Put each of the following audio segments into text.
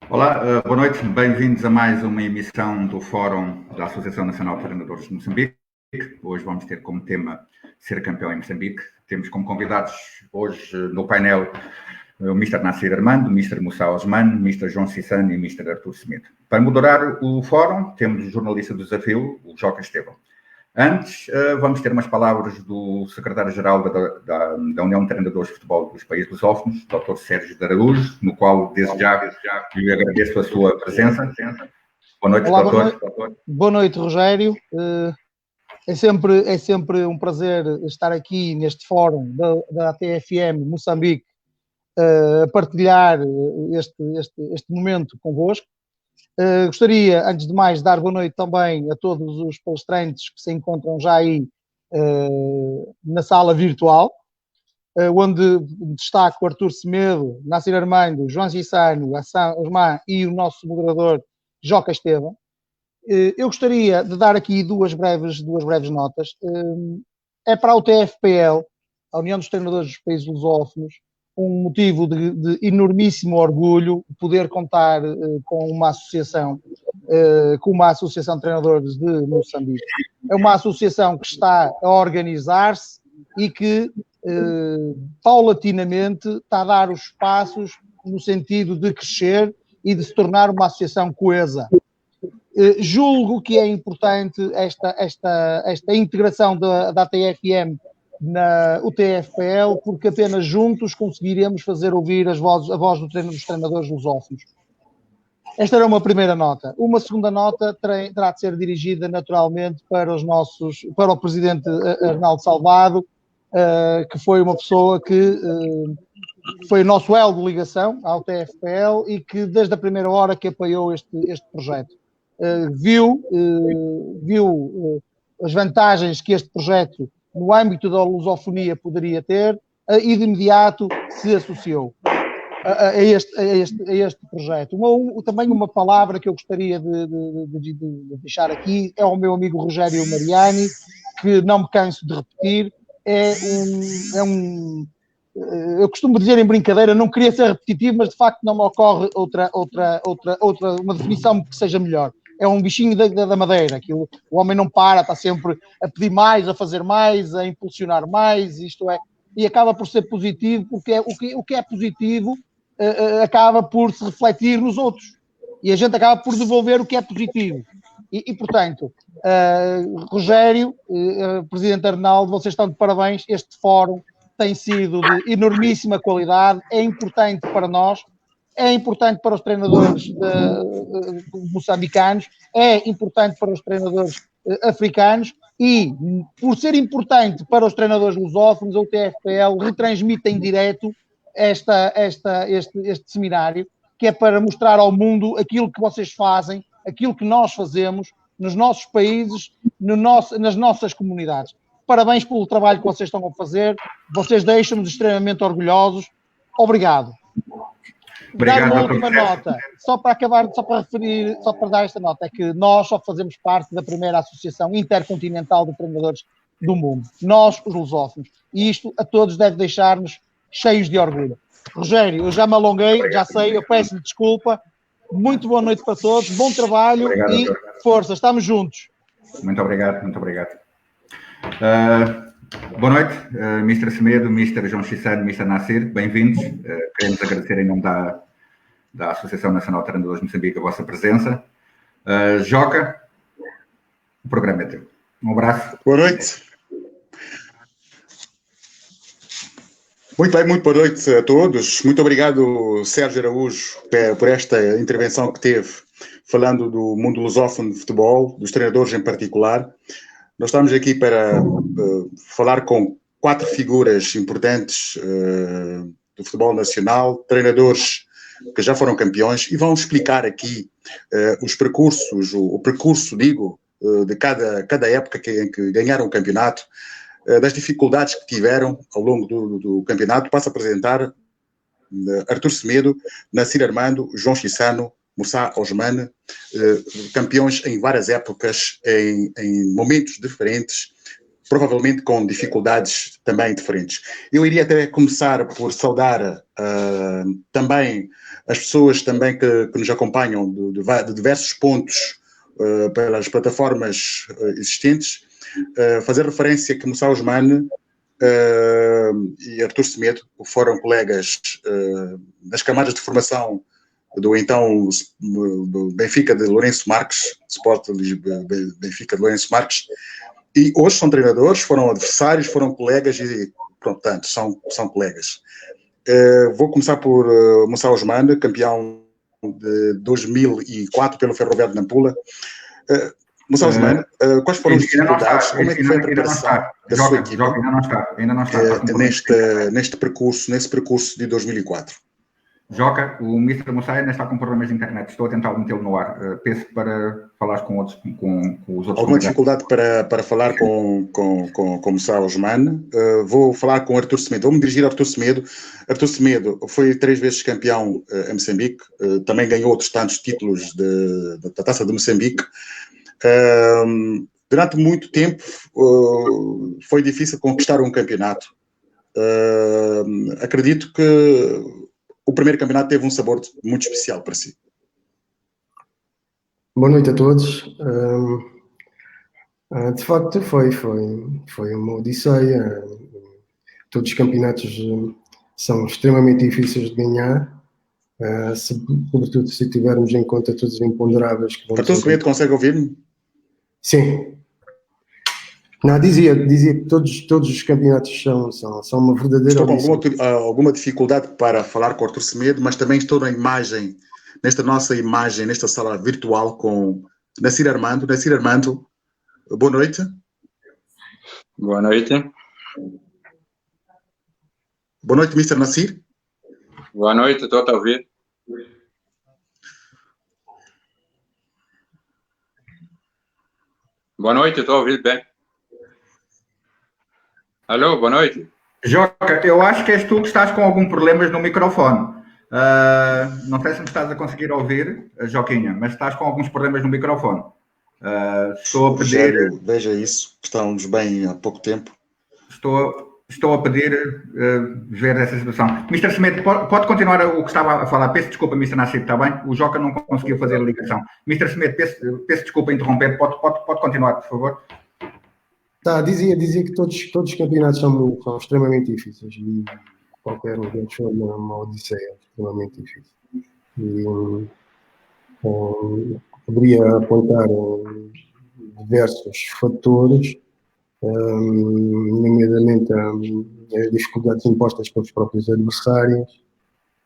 Olá, boa noite, bem-vindos a mais uma emissão do Fórum da Associação Nacional de Treinadores de Moçambique. Hoje vamos ter como tema ser campeão em Moçambique. Temos como convidados hoje no painel o Mr. Nassir Armando, o Mr. Moussa Osman, o Mr. João Cissano e o Mr. Artur Smith. Para moderar o fórum, temos o jornalista do desafio, o Joca Estevão. Antes, vamos ter umas palavras do secretário-geral da União de Treinadores de Futebol dos Países Lusófonos, Dr. Sérgio de Araújo, no qual, desde já, lhe agradeço a sua presença. Boa noite, Olá, doutor. Boa noite, Rogério. É sempre um prazer estar aqui neste fórum da ATFM Moçambique a partilhar este momento convosco. Gostaria, antes de mais, de dar boa noite também a todos os palestrantes que se encontram já aí na sala virtual, onde destaco o Artur Semedo, Nassir Armando, João Cissano, Hassan Osman e o nosso moderador Joca Estevão. Eu gostaria de dar aqui duas breves notas. É para a UTFPL, a União dos Treinadores dos Países Lusófonos, um motivo de enormíssimo orgulho poder contar com uma associação de treinadores de Moçambique. É uma associação que está a organizar-se e que paulatinamente está a dar os passos no sentido de crescer e de se tornar uma associação coesa. Julgo que é importante esta integração da ATFM na UTFPL, porque apenas juntos conseguiremos fazer ouvir a voz dos treinadores lusófonos. Esta era uma primeira nota. Uma segunda nota terá de ser dirigida naturalmente para o presidente Arnaldo Salvado, que foi uma pessoa que foi o nosso elo de ligação à UTFPL e que desde a primeira hora que apoiou este projeto. Viu as vantagens que este projeto no âmbito da lusofonia poderia ter e de imediato se associou a este projeto. Também uma palavra que eu gostaria de deixar aqui é ao meu amigo Rogério Mariani, que não me canso de repetir, eu costumo dizer em brincadeira, não queria ser repetitivo, mas de facto não me ocorre uma definição que seja melhor. É um bichinho da madeira, aquilo, o homem não para, está sempre a pedir mais, a fazer mais, a impulsionar mais, isto é, e acaba por ser positivo, porque o que é positivo acaba por se refletir nos outros, e a gente acaba por devolver o que é positivo. E portanto, Rogério, Presidente Arnaldo, vocês estão de parabéns, este fórum tem sido de enormíssima qualidade, é importante para nós, é importante para os treinadores moçambicanos, é importante para os treinadores africanos e, por ser importante para os treinadores lusófonos, a UTFPL retransmite em direto este seminário, que é para mostrar ao mundo aquilo que vocês fazem, aquilo que nós fazemos nos nossos países, nas nossas comunidades. Parabéns pelo trabalho que vocês estão a fazer, vocês deixam-nos extremamente orgulhosos. Obrigado. Dar uma última nota, só para dar esta nota, é que nós só fazemos parte da primeira associação intercontinental de treinadores do mundo. Nós, os lusófonos. E isto a todos deve deixar-nos cheios de orgulho. Rogério, eu já me alonguei, já sei, eu peço-lhe desculpa. Muito boa noite para todos, bom trabalho. Obrigado, e força, estamos juntos. Muito obrigado, muito obrigado. Boa noite, Mr. Semedo, Mr. João Cissano, Mr. Nassir, bem-vindos. Queremos agradecer em nome da Associação Nacional de Treinadores de Moçambique a vossa presença. Joca, o programa é teu. Um abraço. Boa noite. Muito bem, muito boa noite a todos. Muito obrigado, Sérgio Araújo, por esta intervenção que teve, falando do mundo lusófono de futebol, dos treinadores em particular. Nós estamos aqui para falar com 4 figuras importantes do futebol nacional, treinadores que já foram campeões, e vão explicar aqui os percursos, o percurso, de cada época em que ganharam o campeonato, das dificuldades que tiveram ao longo do campeonato. Passo a apresentar Artur Semedo, Nassir Armando, João Cissano, Moussa Ousmane, campeões em várias épocas, em momentos diferentes, provavelmente com dificuldades também diferentes. Eu iria até começar por saudar também as pessoas também que nos acompanham de diversos pontos pelas plataformas existentes, fazer referência que Moussa Ousmane e Artur Semedo foram colegas nas camadas de formação do então Benfica de Lourenço Marques, Sport Benfica de Lourenço Marques, e hoje são treinadores, foram adversários, foram colegas e, portanto, são colegas. Vou começar por Moussa Ousmane, campeão de 2004 pelo Ferroviário de Nampula. Moussa Ousmane, quais foram as dificuldades? Como é que foi a preparação da sua equipa nesse percurso de 2004? Joca, o Mr. Moussa ainda está com problemas de internet. Estou a tentar metê-lo no ar. Peço para falar com os outros. Alguma dificuldade para falar com Moussa Ousmane? Vou falar com Artur Semedo. Vou me dirigir a Artur Semedo. Artur Semedo foi 3 vezes campeão em Moçambique. Também ganhou outros tantos títulos da Taça de Moçambique. Durante muito tempo foi difícil conquistar um campeonato. Acredito que o primeiro campeonato teve um sabor muito especial para si. Boa noite a todos. De facto, foi uma odisseia. Todos os campeonatos são extremamente difíceis de ganhar, sobretudo se tivermos em conta todos os imponderáveis que vão ser. Artur Semedo, consegue ouvir-me? Sim. Não, dizia que todos os campeonatos são uma verdadeira odisseia. Estou com alguma dificuldade para falar com o Artur Semedo, mas também estou nesta nossa imagem, nesta sala virtual com Nassir Armando. Nassir Armando, boa noite. Boa noite. Boa noite, Mr. Nassir. Boa noite, estou a ouvir. Boa noite, estou a ouvir bem. Alô, boa noite. Joca, eu acho que és tu que estás com algum problemas no microfone. Não sei se me estás a conseguir ouvir, Joquinha, mas estás com alguns problemas no microfone. Estou a pedir... Rogério, veja isso, estamos bem há pouco tempo. Estou a pedir ver essa situação. Mr. Semedo, pode continuar o que estava a falar. Peço desculpa, Mr. Nassir, está bem? O Joca não conseguiu fazer a ligação. Mr. Semedo, peço desculpa interromper. Pode continuar, por favor. Tá, dizia que todos os campeonatos são extremamente difíceis e qualquer um deles foi uma odisseia extremamente difícil. E poderia apontar diversos fatores, nomeadamente as dificuldades impostas pelos próprios adversários,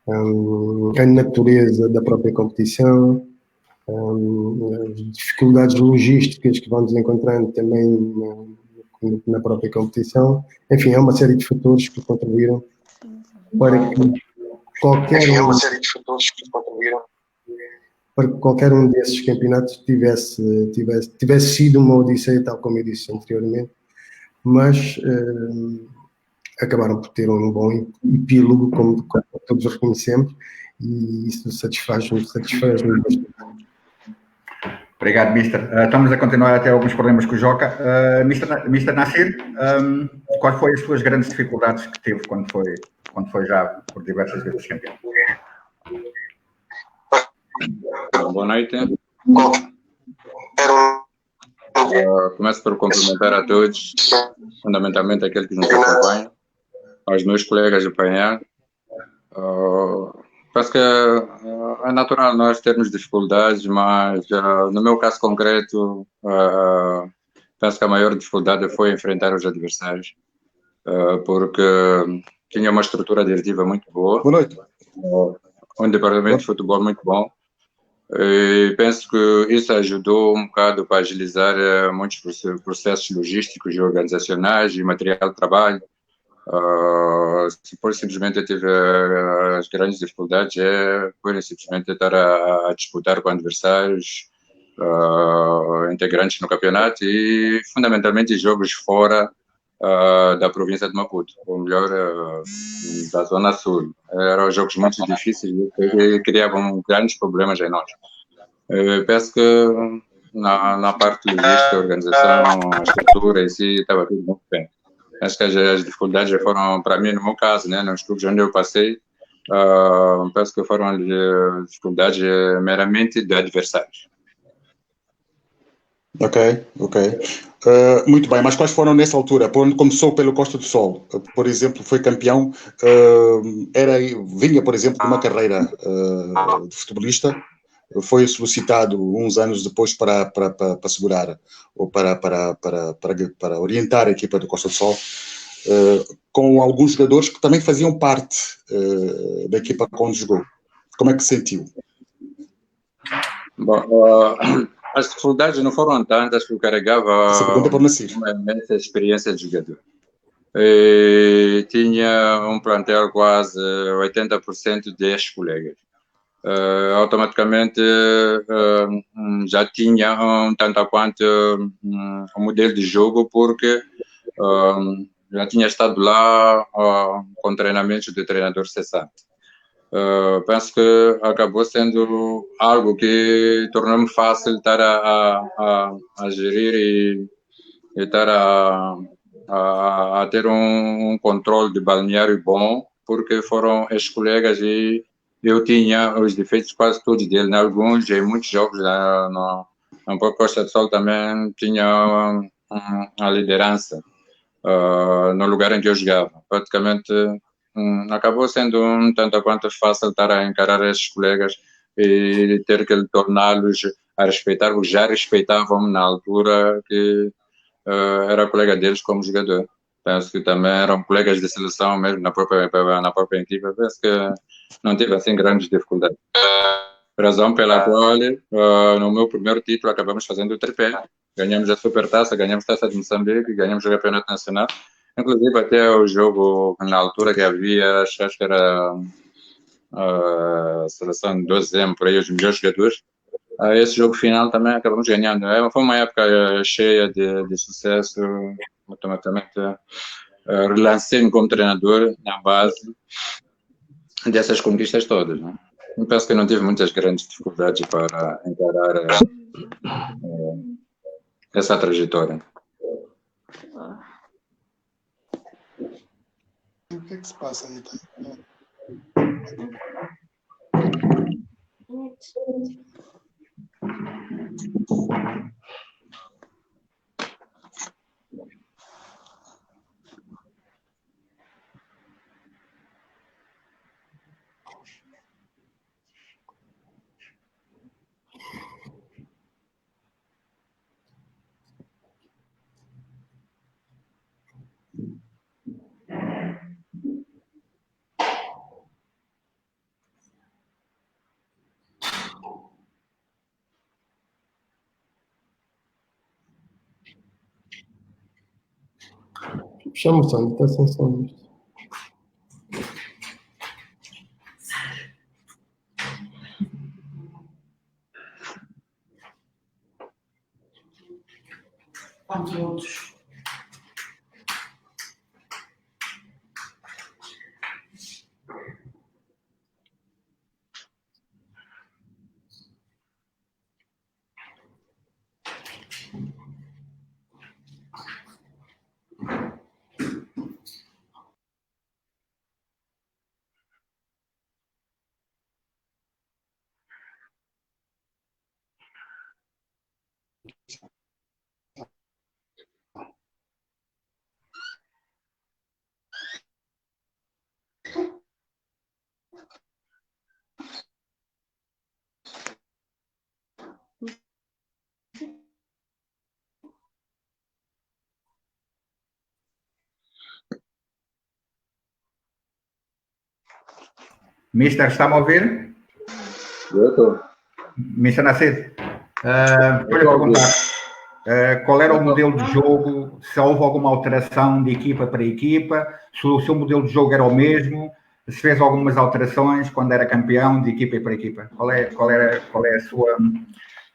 a natureza da própria competição, as dificuldades logísticas que vamos encontrando também na própria competição. Enfim, é uma série de fatores que contribuíram para que qualquer um desses campeonatos tivesse sido uma odisseia, tal como eu disse anteriormente, mas acabaram por ter um bom epílogo, como todos reconhecemos, e isso satisfaz-me bastante. Obrigado, Mister. Estamos a continuar a ter alguns problemas com o Joca. Mr. Nassir, quais foram as suas grandes dificuldades que teve quando foi já por diversas vezes campeão? Boa noite. Começo por cumprimentar a todos, fundamentalmente aqueles que nos acompanham, aos meus colegas de painel. Parece que é natural nós termos dificuldades, mas no meu caso concreto, penso que a maior dificuldade foi enfrentar os adversários, porque tinha uma estrutura diretiva muito boa, boa noite. Um departamento de futebol muito bom, e penso que isso ajudou um bocado para agilizar muitos processos logísticos e organizacionais e material de trabalho. Simplesmente eu tive as grandes dificuldades foi simplesmente estar a disputar com adversários integrantes no campeonato e fundamentalmente jogos fora da província de Maputo, ou melhor, da Zona Sul. Eram jogos muito difíceis e criavam grandes problemas em nós. Penso que na parte logística, a organização, a estrutura em si, estava tudo muito bem. Acho que as dificuldades já foram, para mim, no meu caso, né, nos clubes onde eu passei, penso que foram dificuldades meramente de adversários. Ok. Muito bem, mas quais foram nessa altura? Quando começou pelo Costa do Sol, por exemplo, foi campeão, vinha, por exemplo, de uma carreira de futebolista, foi solicitado uns anos depois para segurar ou para orientar a equipa do Costa do Sol, com alguns jogadores que também faziam parte da equipa quando jogou. Como é que se sentiu? Bom, as dificuldades não foram tantas, porque eu carregava uma imensa experiência de jogador. Tinha um plantel quase 80% de ex-colegas. Automaticamente já tinha um tanto a quanto um modelo de jogo, porque já tinha estado lá com treinamentos de treinador cessante. Penso que acabou sendo algo que tornou-me fácil estar a gerir e estar a ter um controle de balneário bom, porque foram ex-colegas e eu tinha os defeitos quase todos dele, em alguns, em muitos jogos, no Costa do Sol também tinha a liderança no lugar em que eu jogava. Praticamente acabou sendo um tanto quanto fácil estar a encarar esses colegas e ter que torná-los a respeitar, os já respeitavam na altura que era colega deles como jogador. Penso que também eram colegas de seleção mesmo na própria equipa. Penso que não tive assim grandes dificuldades. Razão pela qual no meu primeiro título acabamos fazendo o tripé. Ganhamos a Supertaça, ganhamos a Taça de Moçambique, ganhamos o Campeonato Nacional. Inclusive até o jogo na altura que havia, acho que era a seleção de 12 anos, por aí os melhores jogadores. Esse jogo final também acabamos ganhando. Foi uma época cheia de sucesso. Automaticamente relancei-me como treinador na base dessas conquistas todas, né? Eu penso que não tive muitas grandes dificuldades para encarar essa trajetória. O que se passa aí? Chama o som, está sem som. Conteúdos. Mister, está-me a ouvir? Eu estou. Mister Nascid, estou-lhe a perguntar qual era o modelo de jogo, se houve alguma alteração de equipa para equipa, se o seu modelo de jogo era o mesmo, se fez algumas alterações quando era campeão de equipa para equipa. Qual é a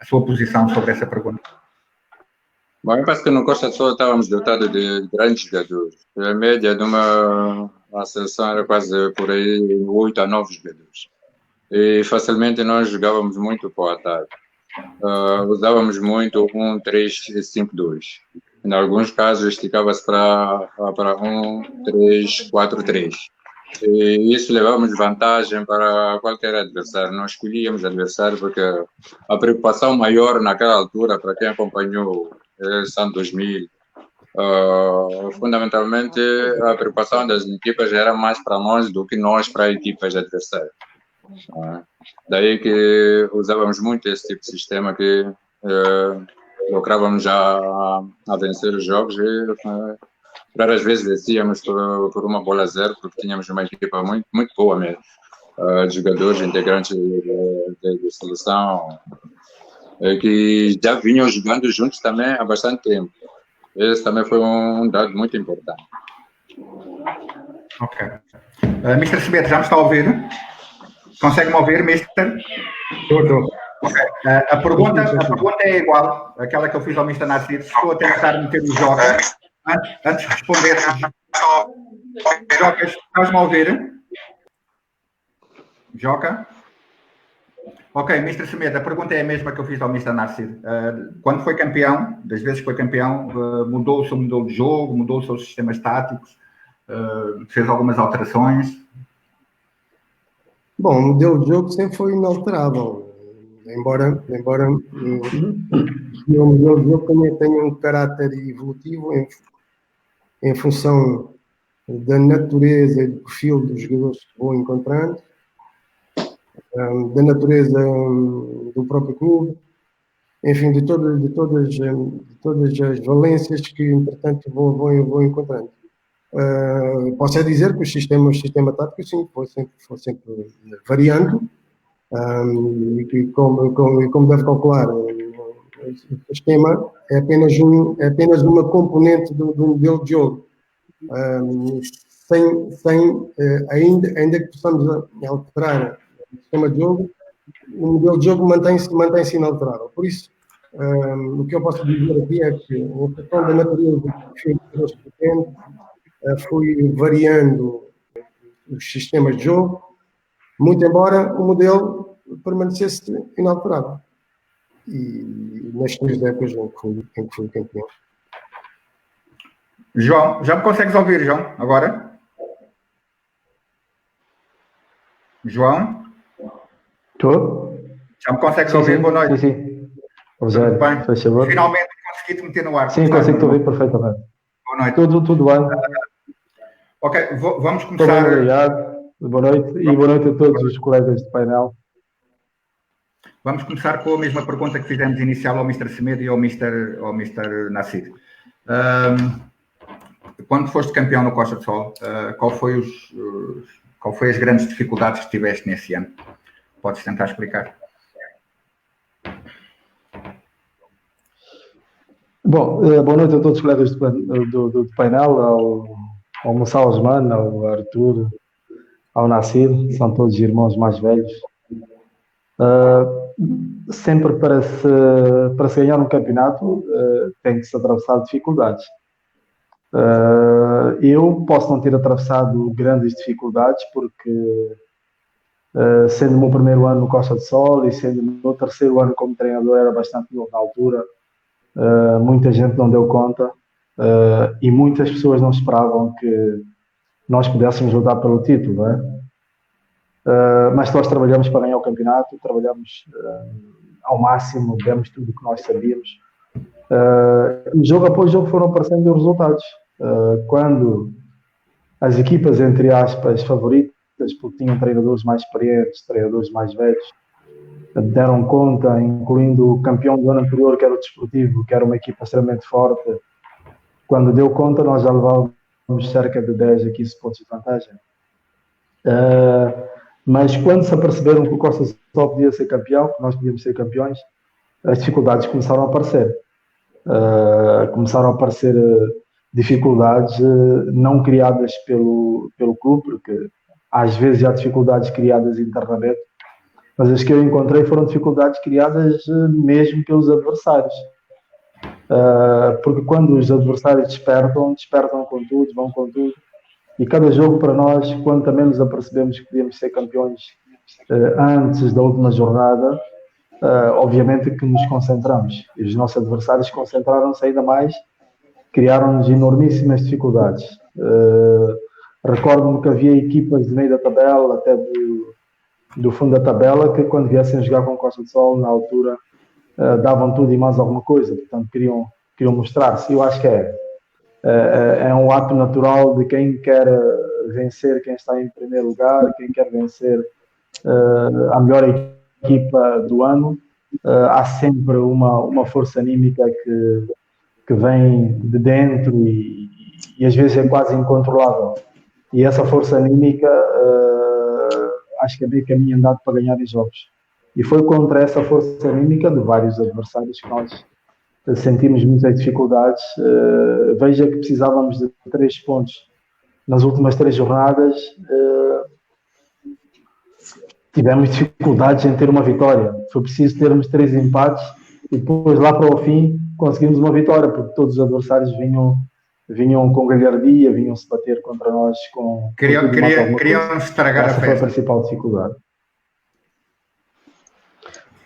sua posição sobre essa pergunta? Bom, eu penso que no Costa do Sol estávamos dotados de grandes jogadores. A média de uma seleção era quase por aí 8 a 9 jogadores. E facilmente nós jogávamos muito para o ataque. Usávamos muito 1-3-5-2. Em alguns casos esticava-se para 1-3-4-3. E isso levávamos vantagem para qualquer adversário. Nós escolhíamos adversário porque a preocupação maior naquela altura, para quem acompanhou São 2000, fundamentalmente a preocupação das equipas era mais para nós do que nós para equipas adversárias. Daí que usávamos muito esse tipo de sistema que lucrávamos já a vencer os jogos e raras vezes vencíamos por uma bola a zero, porque tínhamos uma equipa muito, muito boa mesmo, de jogadores integrantes de seleção que já vinham jogando juntos também há bastante tempo. Esse também foi um dado muito importante. Ok. Mr. Semedo, já me está a ouvir? Consegue-me ouvir, Mister? Estou. Okay. A pergunta é igual àquela que eu fiz ao Mr. Nassir. Estou a tentar meter o Joca. Antes de responder, Joca, estás-me a ouvir? Joca? Ok, Mr. Semedo, a pergunta é a mesma que eu fiz ao Mr. Nassir. Quando foi campeão, das vezes que foi campeão, mudou o seu modelo de jogo, mudou os seus sistemas táticos, fez algumas alterações? Bom, o modelo de jogo sempre foi inalterável. Embora o meu modelo de jogo também tenha um caráter evolutivo em função da natureza e do perfil dos jogadores que vou encontrando, da natureza do próprio clube, enfim, de todas as valências que, entretanto, vou encontrando. Posso dizer que o sistema tático, sim, foi sempre variando, e como deve calcular, o sistema é apenas uma componente do modelo de jogo. Ainda que possamos alterar o sistema de jogo, o modelo de jogo mantém-se inalterável. Por isso, o que eu posso dizer aqui é que, em função da natureza do perfil que pretende, fui variando os sistemas de jogo, muito embora o modelo permanecesse inalterável. E nas 3 épocas em que fui campeão. João, já me consegues ouvir, João, agora? João? Estou? Já me consegues ouvir? Boa noite. Sim. Rogério, faz favor. Finalmente consegui-te meter no ar. Sim, consigo-te ouvir perfeitamente. Boa noite. Tudo bem. Ok, vamos começar. Muito obrigado. Boa noite e boa noite a todos os colegas de painel. Vamos começar com a mesma pergunta que fizemos inicial ao Mr. Semedo e ao Mr. Nassir. Quando foste campeão no Costa do Sol, qual foi as grandes dificuldades que tiveste nesse ano? Podes tentar explicar? Bom, boa noite a todos os colegas do painel, ao Moussa Osman, ao Arthur, ao Nassir, são todos irmãos mais velhos. Sempre para se ganhar um campeonato tem que se atravessar dificuldades. Eu posso não ter atravessado grandes dificuldades porque sendo o meu primeiro ano no Costa do Sol e sendo o meu terceiro ano como treinador, era bastante novo na altura, muita gente não deu conta e muitas pessoas não esperavam que nós pudéssemos lutar pelo título, não é? Mas nós trabalhamos para ganhar o campeonato, trabalhamos ao máximo, demos tudo o que nós sabíamos. Jogo após jogo foram aparecendo os resultados. Quando as equipas, entre aspas, favoritas, porque tinham treinadores mais experientes, treinadores mais velhos, deram conta, incluindo o campeão do ano anterior, que era o Desportivo, que era uma equipa extremamente forte. Quando deu conta, nós já levávamos cerca de 10 a 15 pontos de vantagem. Mas quando se aperceberam que o Costa só podia ser campeão, que nós podíamos ser campeões, as dificuldades começaram a aparecer. Começaram a aparecer dificuldades não criadas pelo clube, porque às vezes há dificuldades criadas internamente, mas as que eu encontrei foram dificuldades criadas mesmo pelos adversários. porque quando os adversários despertam com tudo, vão com tudo, e cada jogo para nós, quando também nos apercebemos que podíamos ser campeões antes da última jornada, obviamente que nos concentramos, e os nossos adversários concentraram-se ainda mais, criaram-nos enormíssimas dificuldades. Recordo-me que havia equipas de meio da tabela, até do fundo da tabela, que quando viessem jogar com Costa de Sol, na altura, davam tudo e mais alguma coisa, portanto queriam mostrar-se. Eu acho que é um ato natural de quem quer vencer, quem está em primeiro lugar, quem quer vencer a melhor equipa do ano. Há sempre uma força anímica que vem de dentro e às vezes é quase incontrolável. E essa força anímica acho que é bem caminho andado para ganhar em jogos. E foi contra essa força anímica de vários adversários que nós sentimos muitas dificuldades. Veja que precisávamos de 3 pontos nas últimas 3 jornadas. Tivemos dificuldades em ter uma vitória. Foi preciso termos 3 empates e depois lá para o fim conseguimos uma vitória, porque todos os adversários vinham com galhardia, vinham se bater contra nós com queriam estragar a festa. Essa foi a principal dificuldade.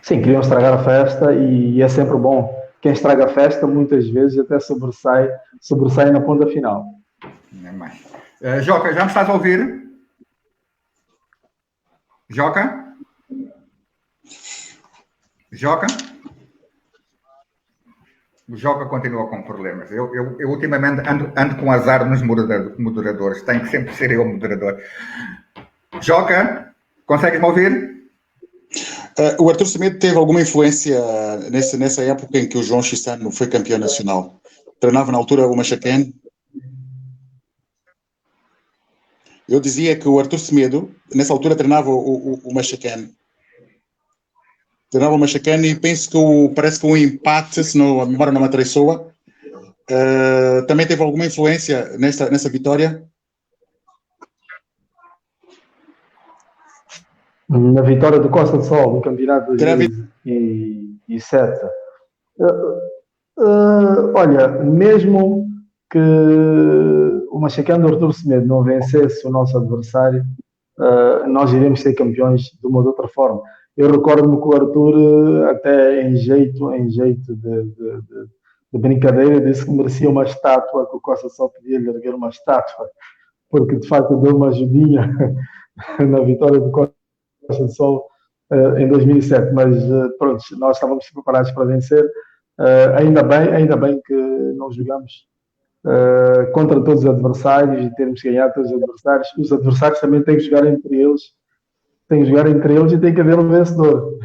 Sim, queriam estragar a festa e é sempre bom. Quem estraga a festa muitas vezes até sobressai na ponta final. Não é mais. Joca, já me estás a ouvir? Joca? Joca? O Joca continua com problemas. Eu ultimamente ando com azar nos moderadores. Tem que sempre ser eu o moderador. Joca, consegues-me ouvir? O Artur Semedo teve alguma influência nessa época em que o João Chissano foi campeão nacional? Treinava na altura o Machaquén? Eu dizia que o Artur Semedo, nessa altura, treinava o Machaquén. Treinava o Machaquén e penso que parece que um empate, se não, a memória não me atraiçoa, também teve alguma influência nessa vitória? Na vitória do Costa de Sol no campeonato de 2007. Olha, mesmo que o Machaquén do Artur Semedo não vencesse o nosso adversário, nós iremos ser campeões de uma ou de outra forma. Eu recordo-me que o Artur, até em jeito de brincadeira, disse que merecia uma estátua, que o Costa só podia lhe erguer uma estátua, porque de facto deu uma ajudinha na vitória do Costa de Sol em 2007, mas pronto, nós estávamos preparados para vencer. Ainda bem que não jogamos contra todos os adversários e termos ganhado todos os adversários. Os adversários também têm que jogar entre eles, e tem que haver um vencedor.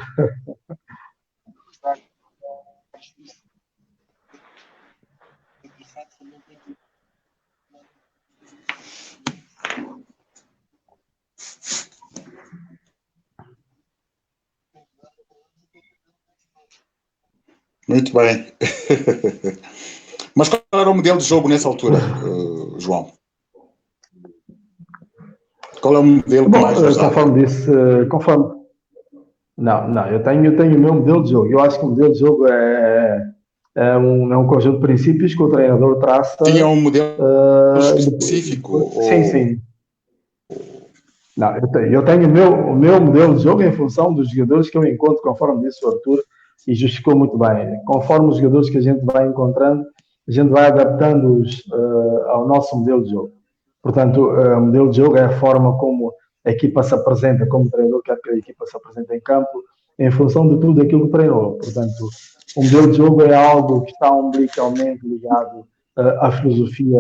Muito bem. Mas qual era o modelo de jogo nessa altura, João? Qual é o modelo que mais usava? Conforme disse, Não, eu tenho o meu modelo de jogo. Eu acho que o modelo de jogo é um conjunto de princípios que o treinador traça. Tinha um modelo específico? Sim. Não, eu tenho o meu modelo de jogo em função dos jogadores que eu encontro, conforme disse o Artur, e justificou muito bem. Conforme os jogadores que a gente vai encontrando, a gente vai adaptando-os ao nosso modelo de jogo. Portanto, o modelo de jogo é a forma como a equipa se apresenta, como o treinador quer que a equipa se apresente em campo, em função de tudo aquilo que treinou. Portanto, o modelo de jogo é algo que está umbilicalmente ligado à filosofia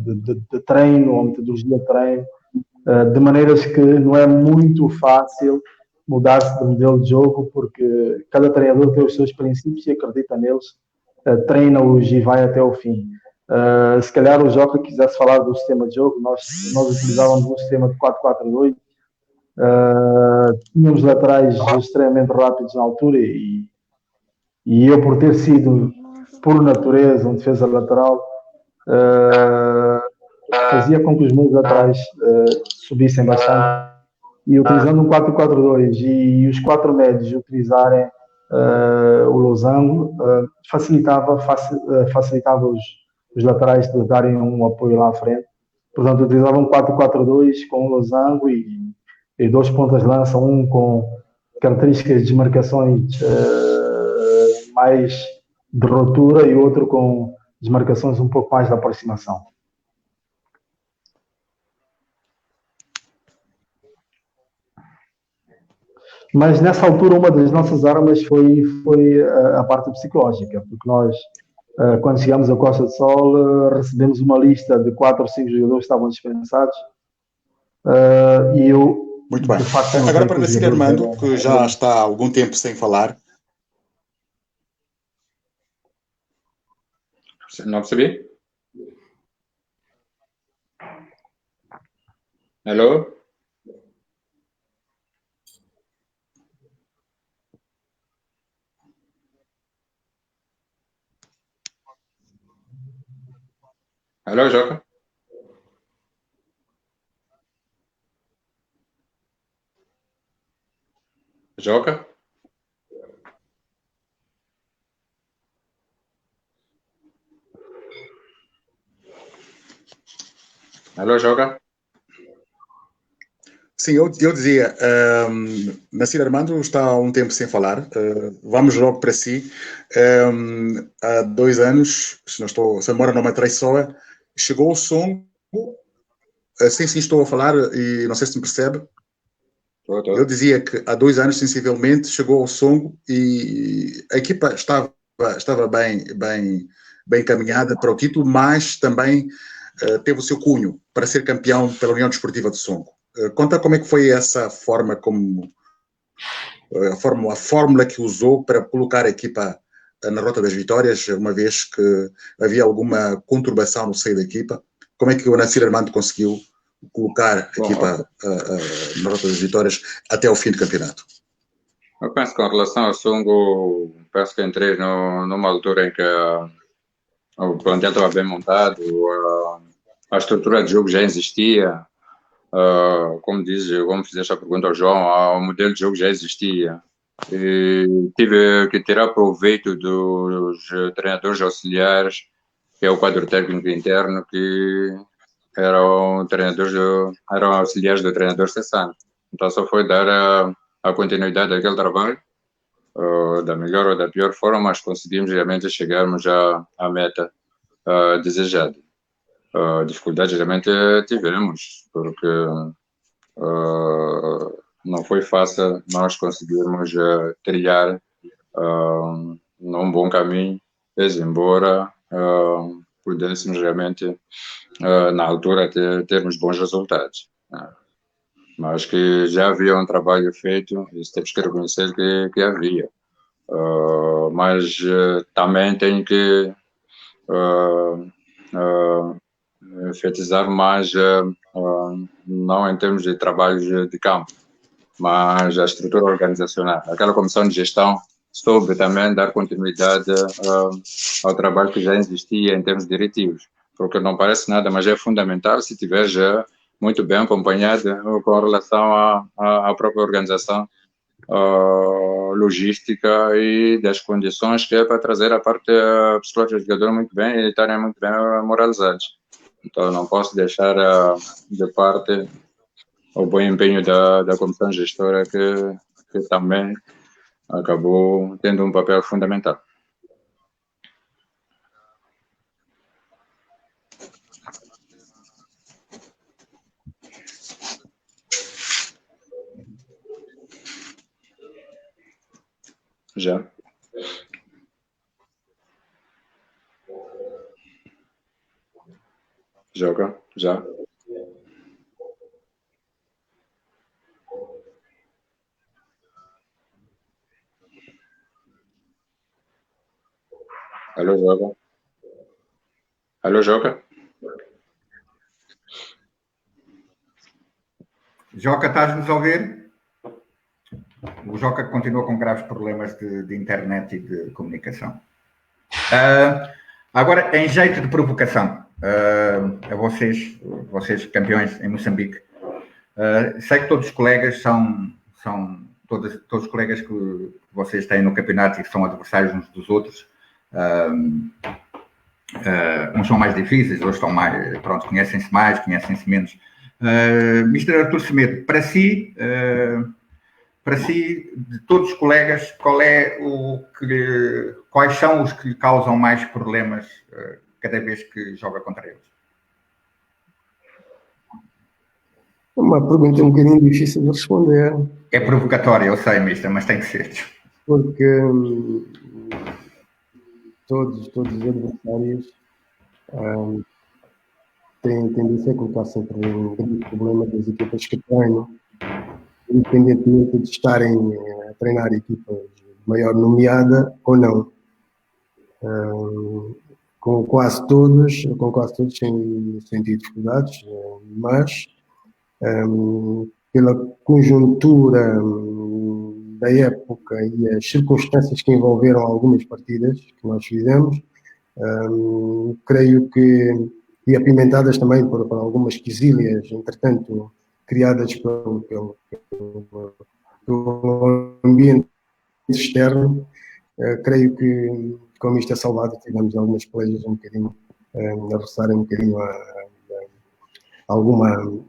de treino, à metodologia de treino, de maneiras que não é muito fácil mudar-se de modelo de jogo, porque cada treinador tem os seus princípios e acredita neles, treina-os e vai até o fim. Se calhar o Joca quisesse falar do sistema de jogo, nós utilizávamos um sistema de 4-4-2, tínhamos laterais extremamente rápidos na altura e eu, por ter sido, por natureza, um defesa lateral, fazia com que os meus laterais subissem bastante, e utilizando um 4-4-2 e os 4 médios utilizarem o losango, facilitava os laterais de darem um apoio lá à frente. Portanto, utilizavam 4-4-2 com o losango e dois pontas de lança, um com características de marcações mais de ruptura e outro com desmarcações um pouco mais de aproximação. Mas nessa altura uma das nossas armas foi a parte psicológica, porque nós, quando chegamos à Costa do Sol, recebemos uma lista de 4 ou 5 jogadores que estavam dispensados, e eu... Muito bem. Agora para Nassir Armando, que já está há algum tempo sem falar. Não percebi? Alô? Alô, Joca? Joca? Alô, Joca? Sim, eu dizia, Nassir Armando está há um tempo sem falar, vamos logo para si. Há 2 anos, se a memória não me traiçoa, chegou o Songo, assim sim estou a falar e não sei se me percebe. Eu dizia que há 2 anos, sensivelmente, chegou o Songo e a equipa estava bem encaminhada para o título, mas também teve o seu cunho para ser campeão pela União Desportiva de Songo. Conta como é que foi essa forma, a fórmula que usou para colocar a equipa na rota das vitórias, uma vez que havia alguma conturbação no seio da equipa. Como é que o Nassir Armando conseguiu colocar a equipa na rota das vitórias até o fim do campeonato? Eu penso que, com relação ao Songo, penso que entrei numa altura em que o plantel estava bem montado, a estrutura de jogo já existia. Como fizeste a pergunta ao João, o modelo de jogo já existia. E tive que tirar proveito dos treinadores auxiliares, que é o quadro técnico interno, que eram auxiliares do treinador cessante. Então só foi dar a continuidade daquele trabalho, da melhor ou da pior forma, mas conseguimos realmente chegarmos à meta desejada. Dificuldades realmente tivemos, porque não foi fácil nós conseguirmos trilhar num bom caminho, embora pudéssemos realmente, na altura, termos bons resultados. Mas que já havia um trabalho feito, isso temos que reconhecer que havia. Mas também tenho que enfatizar mais, não em termos de trabalhos de campo, mas a estrutura organizacional. Aquela comissão de gestão soube também dar continuidade ao trabalho que já existia em termos diretivos, porque não parece nada, mas é fundamental se tiver já muito bem acompanhado com relação à própria organização logística e das condições que é para trazer a parte psicológica do jogador muito bem e estarem muito bem moralizados. Então, não posso deixar de parte o bom empenho da comissão gestora, que também acabou tendo um papel fundamental. Já. Joga, já. Alô, Joca? Alô, Joca? Joca, estás-nos a ouvir? O Joca continua com graves problemas de internet e de comunicação. Agora, em jeito de provocação, a vocês campeões em Moçambique, sei que todos os colegas são todos os colegas que vocês têm no campeonato e que são adversários uns dos outros, uns são mais difíceis, outros estão mais, pronto, conhecem-se mais, conhecem-se menos. Mr. Artur Semedo, para si, de todos os colegas, quais são os que lhe causam mais problemas cada vez que joga contra eles? Uma pergunta um bocadinho difícil de responder. É provocatória, eu sei, mister, mas tem que ser. Porque todos os adversários têm tendência a colocar sempre um grande problema das equipas que treinam, independentemente de estarem a treinar equipas de maior nomeada ou não. Com quase todos sem tido dificuldades, mas pela conjuntura da época e as circunstâncias que envolveram algumas partidas que nós fizemos, creio que, e apimentadas também por algumas quesílias, entretanto, criadas pelo ambiente externo, creio que, como isto é salvado, tivemos algumas pelejas um bocadinho a roçarem um bocadinho algo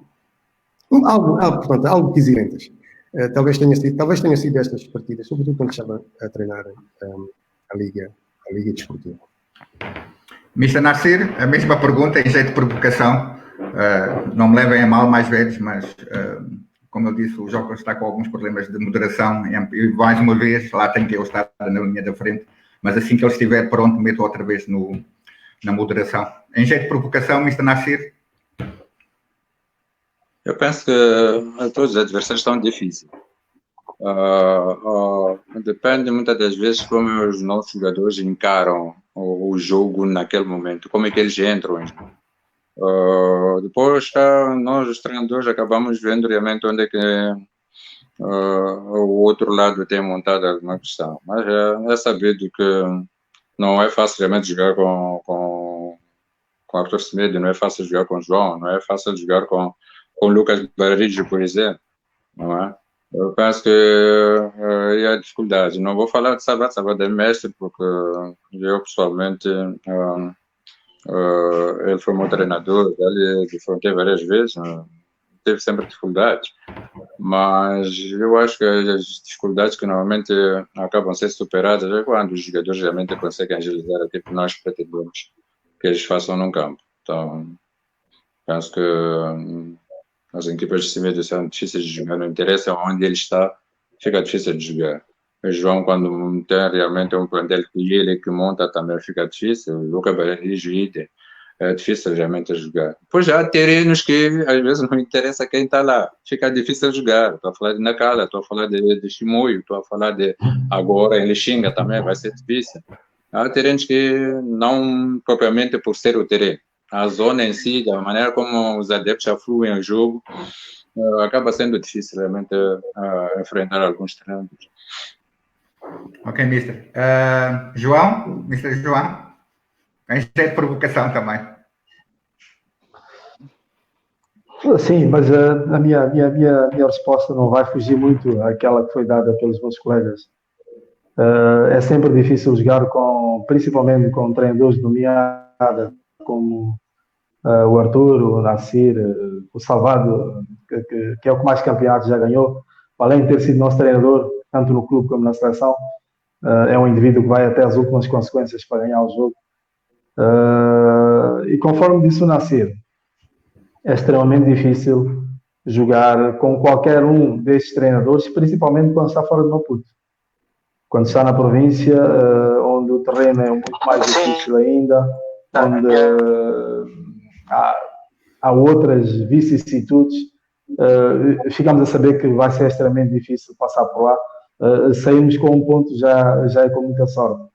quisilentas. Talvez tenha sido estas partidas, sobretudo quando estava a treinar a Liga Desportiva. Mr. Nassir, a mesma pergunta em jeito de provocação. Não me levem a mal, mais velhos, mas como eu disse, o jogo está com alguns problemas de moderação e mais uma vez lá tem que eu estar na linha da frente, mas assim que ele estiver pronto, meto outra vez na moderação. Em jeito de provocação, Mr. Nassir? Eu penso que todos os adversários estão difíceis. Depende muitas das vezes como os nossos jogadores encaram o jogo naquele momento, como é que eles entram. Depois nós, os treinadores, acabamos vendo realmente onde é que o outro lado tem montado alguma questão. Mas é sabido que não é fácil realmente jogar com Artur Semedo, não é fácil jogar com João, não é fácil jogar com Lucas Barrijo, por exemplo, não é? Eu penso que é a dificuldade. Não vou falar de Sabat é mestre, porque eu, pessoalmente, ele foi meu treinador, ele defrontou várias vezes, teve sempre dificuldades, mas eu acho que as dificuldades que normalmente acabam sendo superadas é quando os jogadores realmente conseguem agilizar aquilo que nós pretendemos que eles façam no campo. Então, penso que as equipas de cima são difíceis de jogar, não interessa onde ele está, fica difícil de jogar. O João, quando tem realmente um plantel que ele que monta, também fica difícil. O Lucas Barrijo, é difícil realmente jogar. Depois já há terrenos que às vezes não interessa quem está lá, fica difícil jogar. Estou a falar de Nacala, estou a falar de Chimoio, estou a falar de agora em Lixinga também, vai ser difícil. Há terrenos que não propriamente por ser o terreno. A zona em si, da maneira como os adeptos afluem ao jogo, acaba sendo difícil realmente enfrentar alguns treinadores. Ok, mister. João? Mr. João? A gente tem provocação também. Sim, mas a minha resposta não vai fugir muito àquela que foi dada pelos meus colegas. É sempre difícil jogar principalmente com treinadores de nomeada, como o Artur, o Nassir, o Salvado, que é o que mais campeonatos já ganhou, além de ter sido nosso treinador, tanto no clube como na seleção, é um indivíduo que vai até as últimas consequências para ganhar o jogo. E conforme disse o Nassir, é extremamente difícil jogar com qualquer um destes treinadores, principalmente quando está fora de Maputo. Quando está na província, onde o terreno é muito mais difícil ainda, onde há outras vicissitudes, ficamos a saber que vai ser extremamente difícil passar por lá. Saímos com um ponto já é com muita sorte.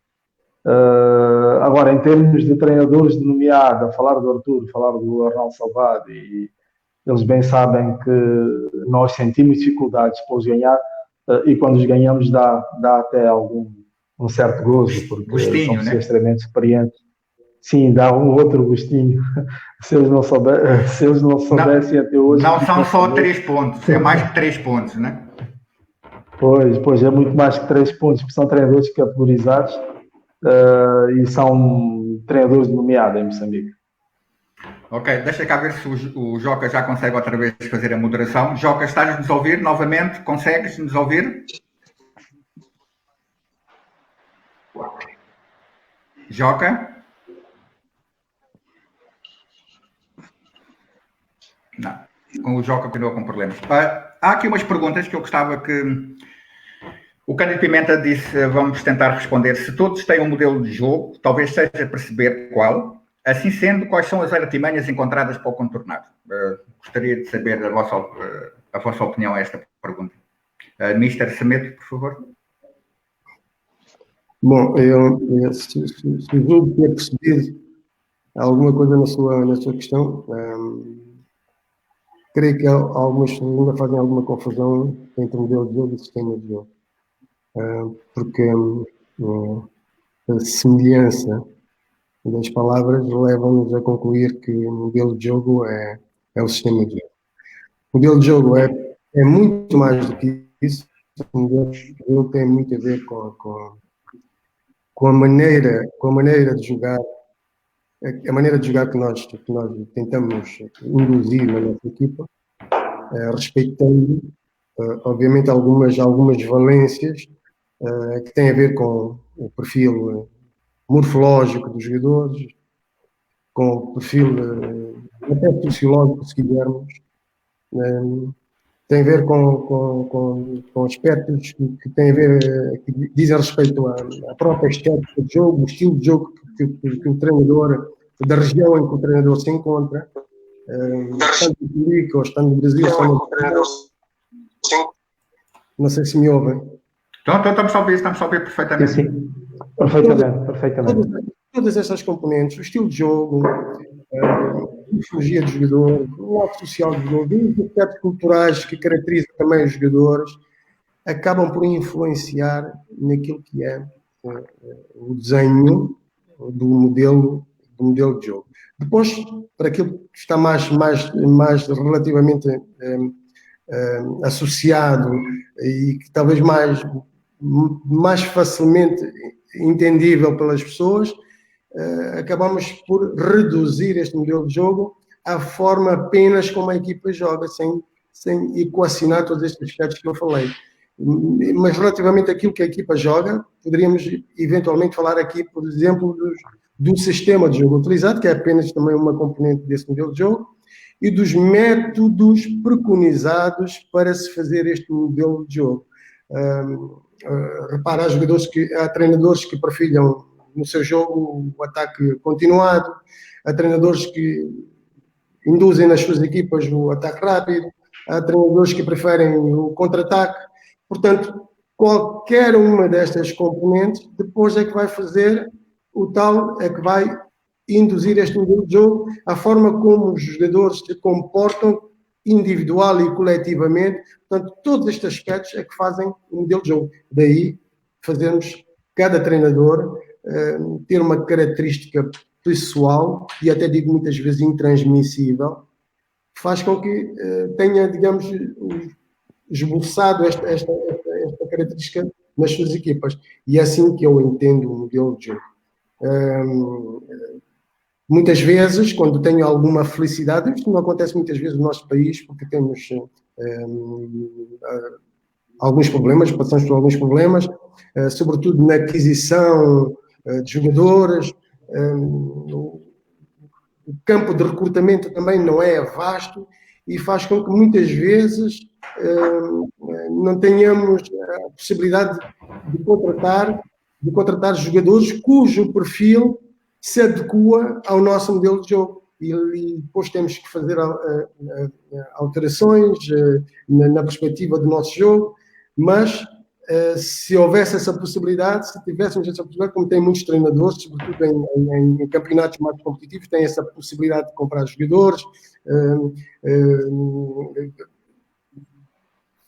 Agora, em termos de treinadores de nomeada, falar do Artur, falar do Arnaldo Salvado, e eles bem sabem que nós sentimos dificuldades para os ganhar, e quando os ganhamos dá até um certo gozo, porque gostinho, são pessoas, né? extremamente experientes. Sim, dá um outro gostinho. Se eles não soubessem até hoje... Não são só 3 pontos, é mais que 3 pontos, né? Pois, é muito mais que 3 pontos, porque são treinadores categorizados e são treinadores nomeados em Moçambique. Ok, deixa cá ver se o Joca já consegue outra vez fazer a moderação. Joca, estás-nos a ouvir novamente? Consegues nos ouvir? Joca? Não, com o Joca continua com problemas. Há aqui umas perguntas que eu gostava que... O Cândido Pimenta disse, vamos tentar responder. Se todos têm um modelo de jogo, talvez seja perceber qual. Assim sendo, quais são as artimanhas encontradas para o contornar? Gostaria de saber a vossa opinião a esta pergunta. Mr. Semedo, por favor. Bom, se o jogo ter percebido alguma coisa na sua questão, creio que algumas pessoas ainda fazem alguma confusão entre modelo de jogo e sistema de jogo. Porque a semelhança das palavras levam-nos a concluir que o modelo de jogo é o sistema de jogo. O modelo de jogo é muito mais do que isso. O modelo de jogo tem muito a ver com a maneira de jogar, a maneira de jogar que nós tentamos induzir na nossa equipa, respeitando, obviamente, algumas valências que têm a ver com o perfil morfológico dos jogadores, com o perfil até sociológico, se quisermos, tem a ver com aspectos que têm a ver, que dizem respeito à própria estética do jogo, o estilo de jogo que o treinador, da região em que o treinador se encontra, estando no Moçambique ou estando no Brasil, não sei se me ouvem. Então, estamos a ouvir perfeitamente. Sim. Perfeitamente. Todas essas componentes, o estilo de jogo, a morfologia do jogador, o lado social do jogador, os aspectos culturais que caracterizam também os jogadores, acabam por influenciar naquilo que é o desenho do modelo de jogo. Depois, para aquilo que está mais relativamente associado e que talvez mais facilmente entendível pelas pessoas, acabamos por reduzir este modelo de jogo à forma apenas como a equipa joga, sem equacionar todos estes aspectos que eu falei. Mas relativamente àquilo que a equipa joga, poderíamos eventualmente falar aqui, por exemplo, do sistema de jogo utilizado, que é apenas também uma componente desse modelo de jogo, e dos métodos preconizados para se fazer este modelo de jogo. Repara, há treinadores que perfilham no seu jogo o ataque continuado, há treinadores que induzem nas suas equipas o ataque rápido, há treinadores que preferem o contra-ataque. Portanto, qualquer uma destas componentes depois é que vai fazer é que vai induzir este modelo de jogo, a forma como os jogadores se comportam individual e coletivamente. Portanto, todos estes aspectos é que fazem o modelo de jogo. Daí fazermos cada treinador ter uma característica pessoal e até digo muitas vezes intransmissível, faz com que tenha, digamos, esboçado esta característica nas suas equipas. E é assim que eu entendo o modelo de jogo. Muitas vezes, quando tenho alguma felicidade, isto não acontece muitas vezes no nosso país, porque temos alguns problemas, passamos por alguns problemas, sobretudo na aquisição de jogadores. O campo de recrutamento também não é vasto e faz com que muitas vezes não tenhamos a possibilidade de contratar jogadores cujo perfil se adequa ao nosso modelo de jogo. E depois temos que fazer alterações na perspectiva do nosso jogo, mas se houvesse essa possibilidade, se tivéssemos essa possibilidade, como tem muitos treinadores, sobretudo em campeonatos mais competitivos, têm essa possibilidade de comprar jogadores,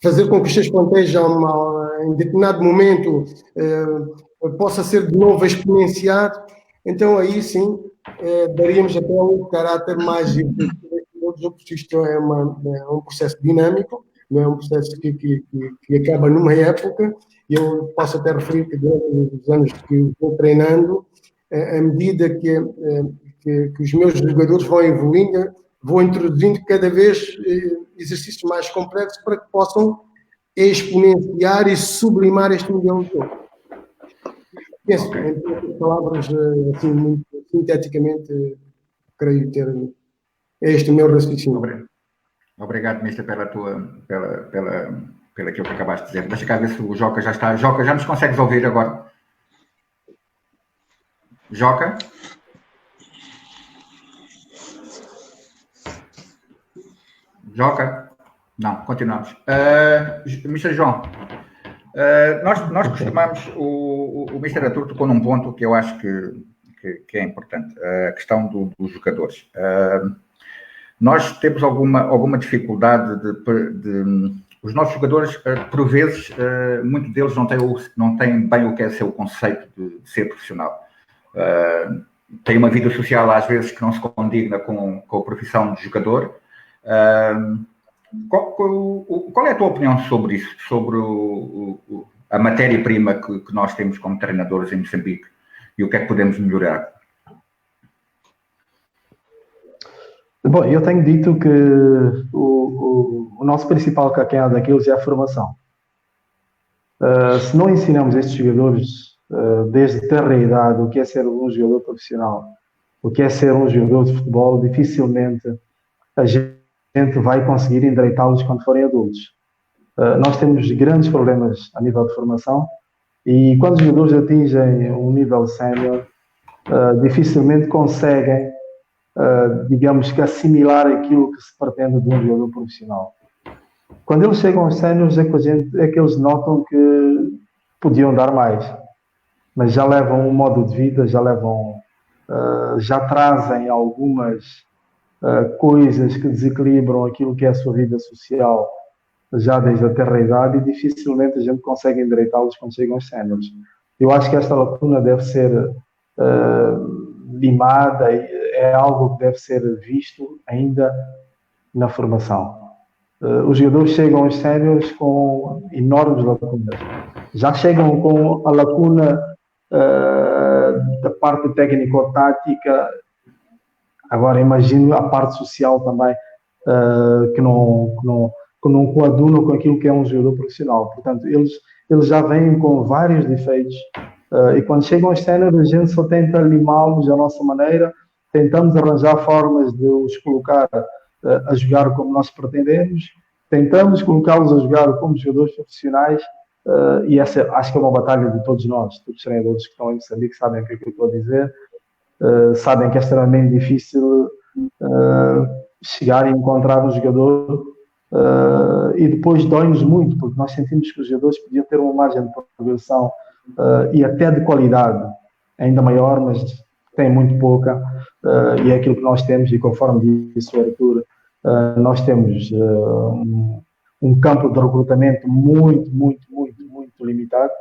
fazer com que os seus plantéis em determinado momento possa ser de novo exponenciado. Então aí sim daríamos até um caráter mais evolutivo, porque isto é um processo dinâmico, não é um processo que acaba numa época. Eu posso até referir que durante os anos que vou treinando, à medida que os meus jogadores vão evoluindo, vou introduzindo cada vez exercícios mais complexos para que possam exponenciar e sublimar este modelo de jogo. Penso, em poucas palavras, assim, muito sinteticamente, creio ter este meu raciocínio. Obrigado, Mister, pela aquilo que acabaste de dizer. Deixa cá ver se o Joca já está. Joca, já nos consegues ouvir agora? Joca? Joca? Não, continuamos. Mr. João, nós costumamos, o Mr. Artur tocou num ponto que eu acho que é importante, a questão dos jogadores. Nós temos alguma dificuldade os nossos jogadores, por vezes, muitos deles não têm bem o que é ser o conceito de ser profissional. Têm uma vida social, às vezes, que não se condigna com a profissão de jogador. Qual é a tua opinião sobre isso? Sobre a matéria-prima que nós temos como treinadores em Moçambique e o que é que podemos melhorar? Bom, eu tenho dito que o nosso principal calcanhar daqueles é a formação. Se não ensinamos estes jogadores desde tenra idade o que é ser um jogador profissional, o que é ser um jogador de futebol, dificilmente a gente vai conseguir endireitá-los quando forem adultos. Nós temos grandes problemas a nível de formação e quando os jogadores atingem um nível sénior, dificilmente conseguem digamos que assimilar aquilo que se pretende de um jogador profissional. Quando eles chegam aos séniores é que eles notam que podiam dar mais, mas já levam um modo de vida, já trazem algumas coisas que desequilibram aquilo que é a sua vida social já desde a tenra idade e dificilmente a gente consegue endireitá-los quando chegam aos séniores. Eu acho que esta lacuna deve ser limada, é algo que deve ser visto ainda na formação. Os jogadores chegam aos séniores com enormes lacunas. Já chegam com a lacuna da parte técnico-tática. Agora imagino a parte social também, que não coaduna com aquilo que é um jogador profissional. Portanto, eles já vêm com vários defeitos e quando chegam aos séniores a gente só tenta limá-los da nossa maneira, tentamos arranjar formas de os colocar a jogar como nós pretendemos, tentamos colocá-los a jogar como jogadores profissionais e essa acho que é uma batalha de todos nós, todos os treinadores que estão em Moçambique sabem o que é que eu estou a dizer, sabem que é extremamente difícil chegar e encontrar um jogador e depois dói-nos muito, porque nós sentimos que os jogadores podiam ter uma margem de progressão e até de qualidade ainda maior, mas tem muito pouca e é aquilo que nós temos e conforme disse o Artur, nós temos um campo de recrutamento muito limitado.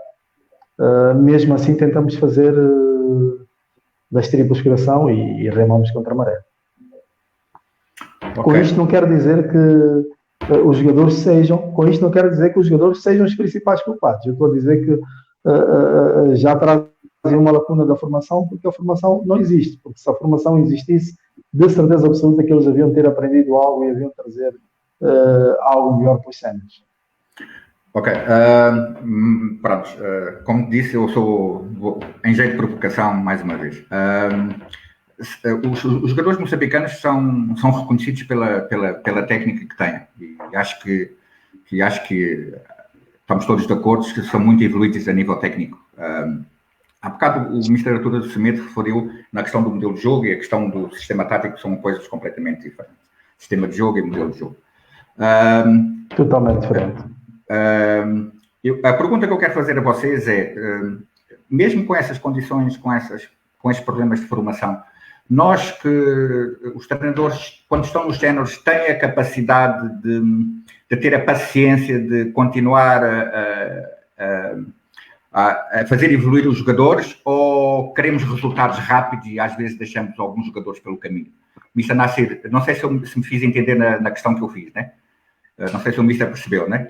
Mesmo assim tentamos fazer das triplas coração e remamos contra a maré. Okay. Com isto não quero dizer que os jogadores sejam os principais culpados. Eu estou a dizer que já trazem uma lacuna da formação porque a formação não existe, porque se a formação existisse, de certeza absoluta que eles deviam ter aprendido algo e deviam trazer algo melhor para os séniores. Ok, pronto, como disse, eu sou em jeito de provocação mais uma vez. Os jogadores moçambicanos são reconhecidos pela técnica que têm e acho que estamos todos de acordo que são muito evoluídos a nível técnico. Há bocado o Mr. Artur de Semedo referiu na questão do modelo de jogo e a questão do sistema tático são coisas completamente diferentes. Sistema de jogo e modelo de jogo. Totalmente diferente. A pergunta que eu quero fazer a vocês é, mesmo com essas condições, com esses problemas de formação, nós que os treinadores, quando estão nos séniores, têm a capacidade de ter a paciência de continuar a fazer evoluir os jogadores ou queremos resultados rápidos e às vezes deixamos alguns jogadores pelo caminho? Mr. Nassir, não sei se me fiz entender na questão que eu fiz, né? Não sei se o Mister percebeu, né?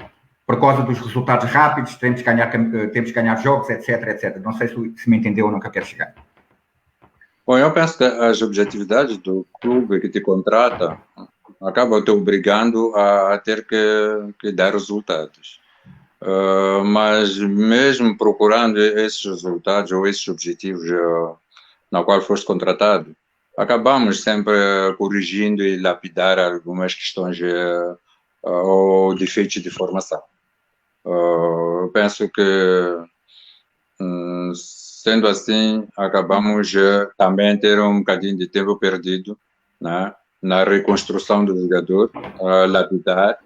Por causa dos resultados rápidos, temos que ganhar jogos, etc. Não sei se me entendeu ou não que eu quero chegar. Bom, eu penso que as objetividades do clube que te contrata acabam te obrigando a ter que dar resultados. Mas mesmo procurando esses resultados ou esses objetivos na qual foste contratado, acabamos sempre corrigindo e lapidar algumas questões ou defeitos de formação. Eu penso que, sendo assim, acabamos também a ter um bocadinho de tempo perdido, né, na reconstrução do jogador, lapidar,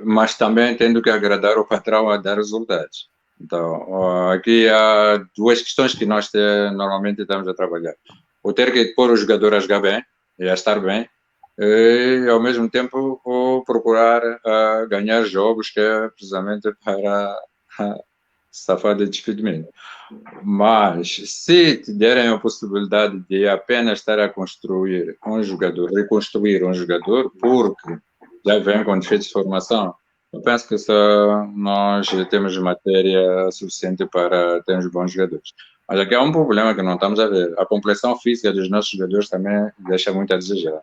mas também tendo que agradar o patrão a dar resultados. Então, aqui há duas questões que nós normalmente estamos a trabalhar. O ter que pôr o jogador a jogar bem e a estar bem, e ao mesmo tempo procurar ganhar jogos, que é precisamente para safar de despedimento. Mas se te derem a possibilidade de apenas estar a construir um jogador, reconstruir um jogador, porque já vem com defeitos de formação, eu penso que nós temos matéria suficiente para termos bons jogadores. Mas aqui há um problema que não estamos a ver. A complexão física dos nossos jogadores também deixa muito a desejar.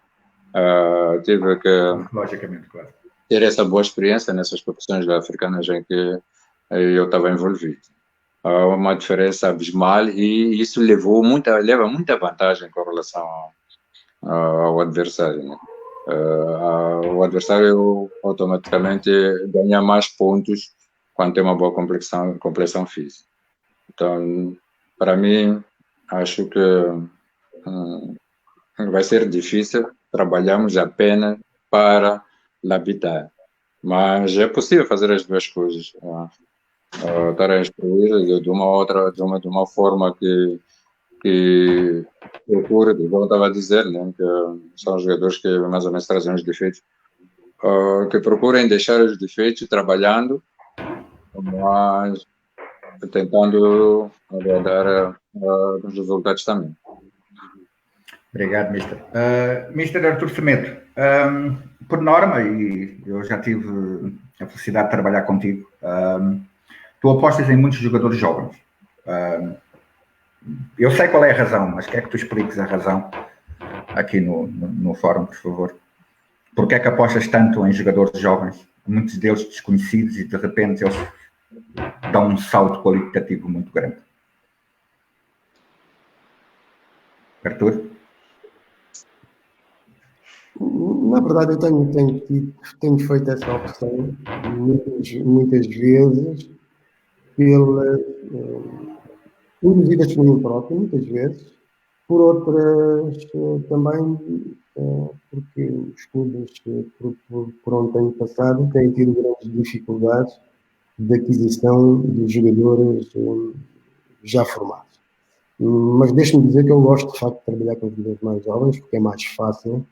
Tive que Logicamente, claro. ter essa boa experiência nessas competições africanas em que eu estava envolvido. Há uma diferença abismal e isso leva muita vantagem com relação ao adversário, né? O adversário automaticamente ganha mais pontos quando tem uma boa complexão física. Então, para mim, acho que vai ser difícil trabalharmos apenas para lapidar, mas é possível fazer as duas coisas. Estar a instruir de uma forma que procura, como eu estava a dizer, né, que são jogadores que mais ou menos trazem os defeitos, que procurem deixar os defeitos trabalhando, mas tentando agradar os resultados também. Obrigado, Mister. Mister Artur Semedo, por norma, e eu já tive a felicidade de trabalhar contigo, tu apostas em muitos jogadores jovens. Eu sei qual é a razão, mas quer que tu expliques a razão aqui no fórum, por favor. Porquê é que apostas tanto em jogadores jovens, muitos deles desconhecidos, e de repente eles dão um salto qualitativo muito grande? Artur? Na verdade, eu tenho feito essa opção muitas vezes induzidas por mim próprio, muitas vezes, por outras também, porque os clubes por onde tenho passado têm tido grandes dificuldades de aquisição de jogadores já formados. Mas deixe-me dizer que eu gosto de facto de trabalhar com jogadores mais jovens, porque é mais fácil.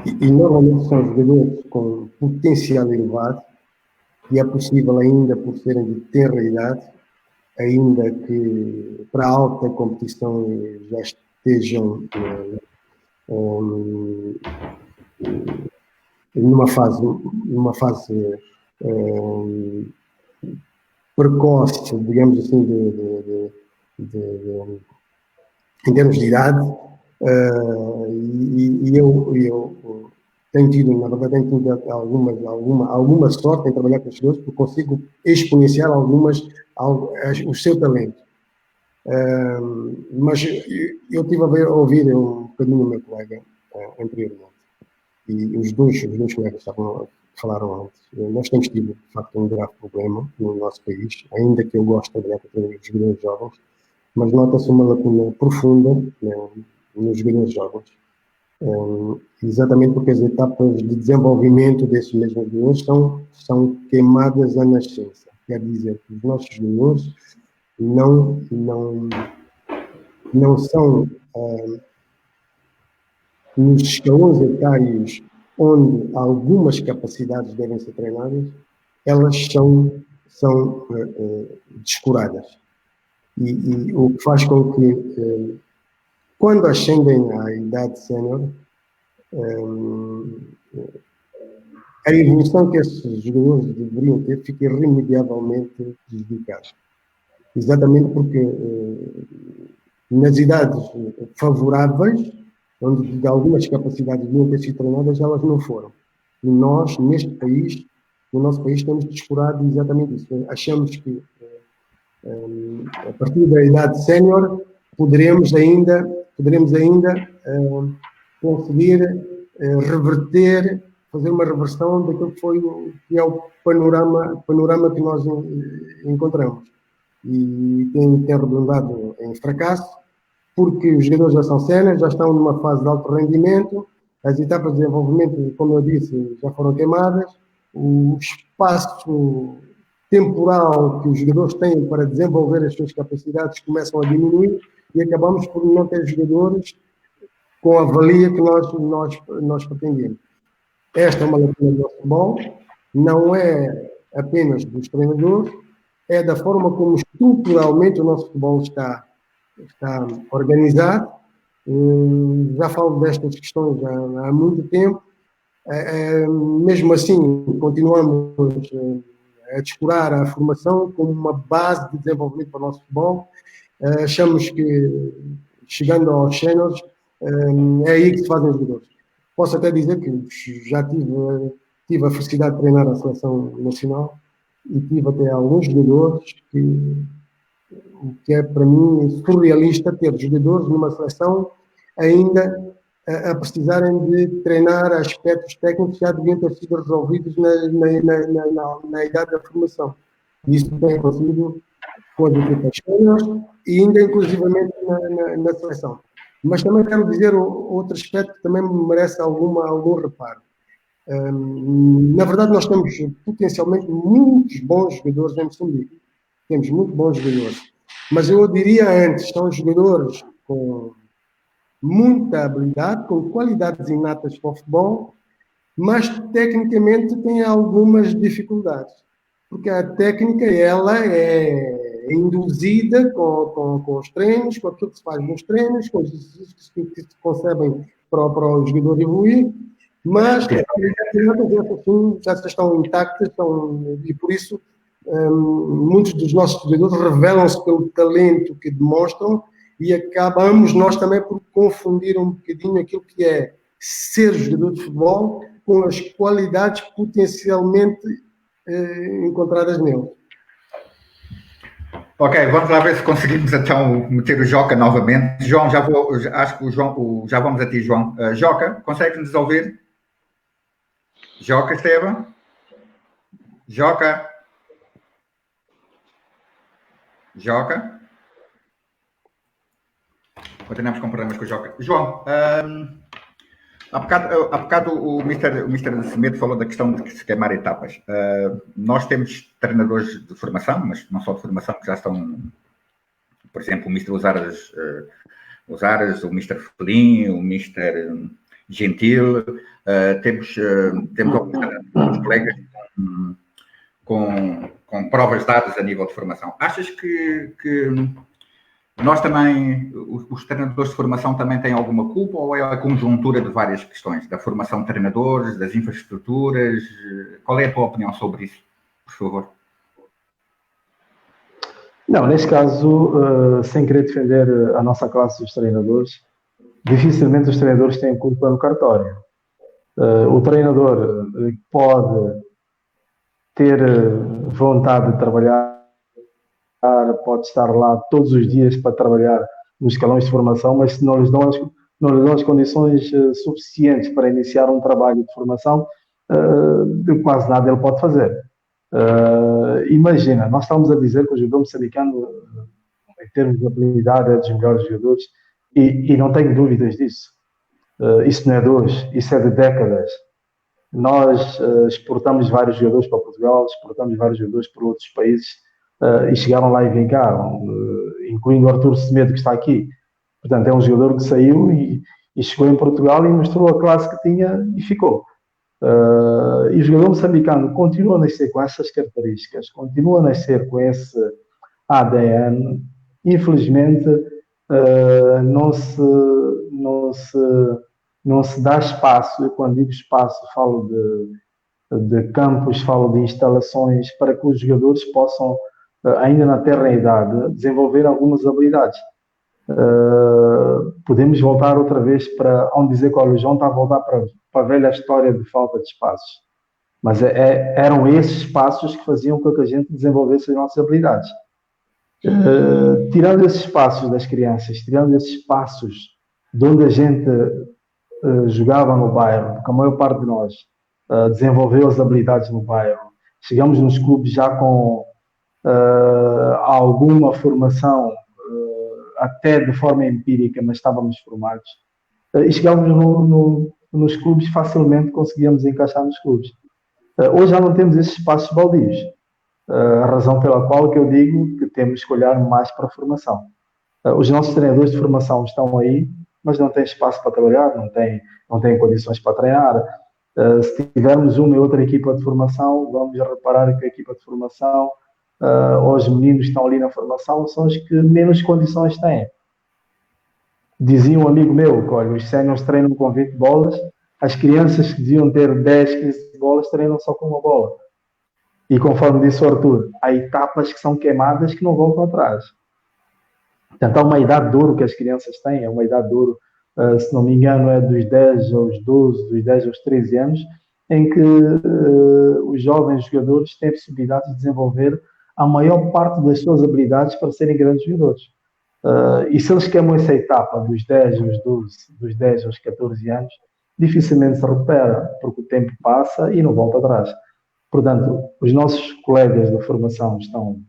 E normalmente são jogadores com potencial elevado, e é possível ainda, por serem de tenra idade, ainda que para a alta competição já estejam numa fase precoce, digamos assim, em termos de idade, e eu tenho tido, na verdade, alguma sorte em trabalhar com os jogadores, porque consigo exponenciar o seu talento. Mas eu estive a ouvir um bocadinho o meu colega anteriormente, e os dois colegas falaram antes. Nós temos tido, de facto, um grave problema no nosso país, ainda que eu gosto de trabalhar com os jogadores jovens, mas nota-se uma lacuna profunda nos jogadores jovens, exatamente porque as etapas de desenvolvimento desses mesmos jogadores são queimadas à nascença. Quer dizer que os nossos jogadores não são nos escalões etários onde algumas capacidades devem ser treinadas, elas são descuradas. E o que faz com que quando ascendem à idade sénior, a evolução que esses jogadores deveriam ter fica irremediavelmente prejudicada. Exatamente porque nas idades favoráveis, onde algumas capacidades deviam ter sido treinadas, elas não foram. E nós, neste país, no nosso país, temos descurado exatamente isso. Achamos que a partir da idade sénior poderemos ainda conseguir reverter, fazer uma reversão daquilo que é o panorama que nós encontramos. E tem redundado em fracasso, porque os jogadores já são séniores, já estão numa fase de alto rendimento, as etapas de desenvolvimento, como eu disse, já foram queimadas, o espaço temporal que os jogadores têm para desenvolver as suas capacidades começam a diminuir e acabamos por não ter jogadores com a valia que nós pretendemos. Esta é uma lacuna do futebol, não é apenas dos treinadores, é da forma como estruturalmente o nosso futebol está organizado. Já falo destas questões há muito tempo. Mesmo assim, continuamos a descurar a formação como uma base de desenvolvimento para o nosso futebol. Achamos que, chegando aos séniores, é aí que se fazem os jogadores. Posso até dizer que já tive a felicidade de treinar a seleção nacional e tive até alguns jogadores que é para mim surrealista ter jogadores numa seleção ainda a precisarem de treinar aspectos técnicos que já deviam ter sido resolvidos na idade da formação. Isso tem acontecido com as equipas séniores e ainda inclusivamente na seleção. Mas também quero dizer outro aspecto que também merece algum reparo. Na verdade, nós temos potencialmente muitos bons jogadores em Moçambique. Temos muito bons jogadores. Mas eu diria antes, são jogadores com muita habilidade, com qualidades inatas para o futebol, mas tecnicamente têm algumas dificuldades. Porque a técnica, ela é induzida com os treinos, com aquilo que se faz nos treinos, com os exercícios que se concebem para o jogador evoluir, mas essas estão intactas e por isso muitos dos nossos jogadores revelam-se pelo talento que demonstram e acabamos nós também por confundir um bocadinho aquilo que é ser jogador de futebol com as qualidades potencialmente encontradas nele. Ok, vamos lá ver se conseguimos então meter o Joca novamente. João, acho que já vamos a ti, João. Joca, consegue-nos ouvir? Joca, Esteban? Joca? Continuamos com problemas com o Joca. João, há bocado o Mr. Semedo falou da questão de se queimar etapas. Nós temos treinadores de formação, mas não só de formação, que já estão, por exemplo, o Mr. Osaras, o Mr. Felim, o Mr. Gentil. Temos alguns colegas com provas dadas a nível de formação. Achas que nós também, os treinadores de formação também têm alguma culpa ou é a conjuntura de várias questões? Da formação de treinadores, das infraestruturas? Qual é a tua opinião sobre isso, por favor? Não, neste caso, sem querer defender a nossa classe dos treinadores, dificilmente os treinadores têm culpa no cartório. O treinador pode ter vontade de trabalhar, pode estar lá todos os dias para trabalhar nos escalões de formação, mas se não lhes dão as condições suficientes para iniciar um trabalho de formação, quase nada ele pode fazer. Imagina, nós estamos a dizer que o jogador moçambicano, em termos de habilidade, é dos melhores jogadores, e não tenho dúvidas disso. Isso não é de hoje, isso é de décadas. Nós exportamos vários jogadores para Portugal, exportamos vários jogadores para outros países e chegaram lá e vingaram, incluindo o Artur Semedo, que está aqui. Portanto, é um jogador que saiu e chegou em Portugal e mostrou a classe que tinha e ficou. E o jogador moçambicano continua a nascer com essas características, continua a nascer com esse ADN. Infelizmente, não se dá espaço. Eu, quando digo espaço, falo de campos, falo de instalações para que os jogadores possam, ainda na terra idade, desenvolver algumas habilidades. Podemos voltar outra vez para onde dizer que o João está a voltar para a velha história de falta de espaços. Mas eram esses espaços que faziam com que a gente desenvolvesse as nossas habilidades. Tirando esses espaços das crianças, tirando esses espaços de onde a gente jogava no bairro, porque a maior parte de nós desenvolveu as habilidades no bairro, chegamos nos clubes já com alguma formação, até de forma empírica, mas estávamos formados. E chegávamos nos clubes, facilmente conseguíamos encaixar nos clubes. Hoje já não temos esses espaços baldios. A razão pela qual que eu digo que temos que olhar mais para a formação. Os nossos treinadores de formação estão aí, mas não têm espaço para trabalhar, não têm condições para treinar. Se tivermos uma e outra equipa de formação, vamos reparar que a equipa de formação, os meninos que estão ali na formação, são os que menos condições têm. Dizia um amigo meu que, olha, os séniores treinam com 20 bolas, as crianças que deviam ter 10, 15 bolas treinam só com uma bola. E conforme disse o Arthur, há etapas que são queimadas que não voltam atrás. Portanto, há uma idade de ouro que as crianças têm, é uma idade de ouro, se não me engano, é dos 10 aos 12, dos 10 aos 13 anos, em que os jovens jogadores têm a possibilidade de desenvolver a maior parte das suas habilidades para serem grandes jogadores. E se eles queimam essa etapa dos 10 aos 12, dos 10 aos 14 anos, dificilmente se recupera, porque o tempo passa e não volta atrás. Portanto, os nossos colegas da formação estão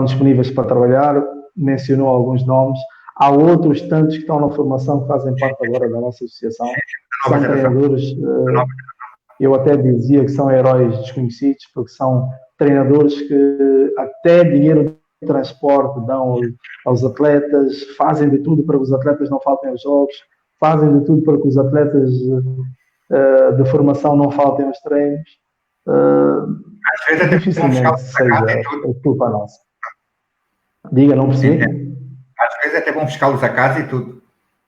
disponíveis para trabalhar, mencionou alguns nomes, há outros tantos que estão na formação que fazem parte agora da nossa associação, são treinadores, eu até dizia que são heróis desconhecidos, porque são treinadores que até dinheiro de transporte dão aos atletas, fazem de tudo para que os atletas não faltem aos jogos, fazem de tudo para que os atletas de formação não faltem aos treinos. Às vezes até Dificilmente seja culpa nossa. Diga, não percebi? Às vezes é até bom buscá-los a casa e tudo.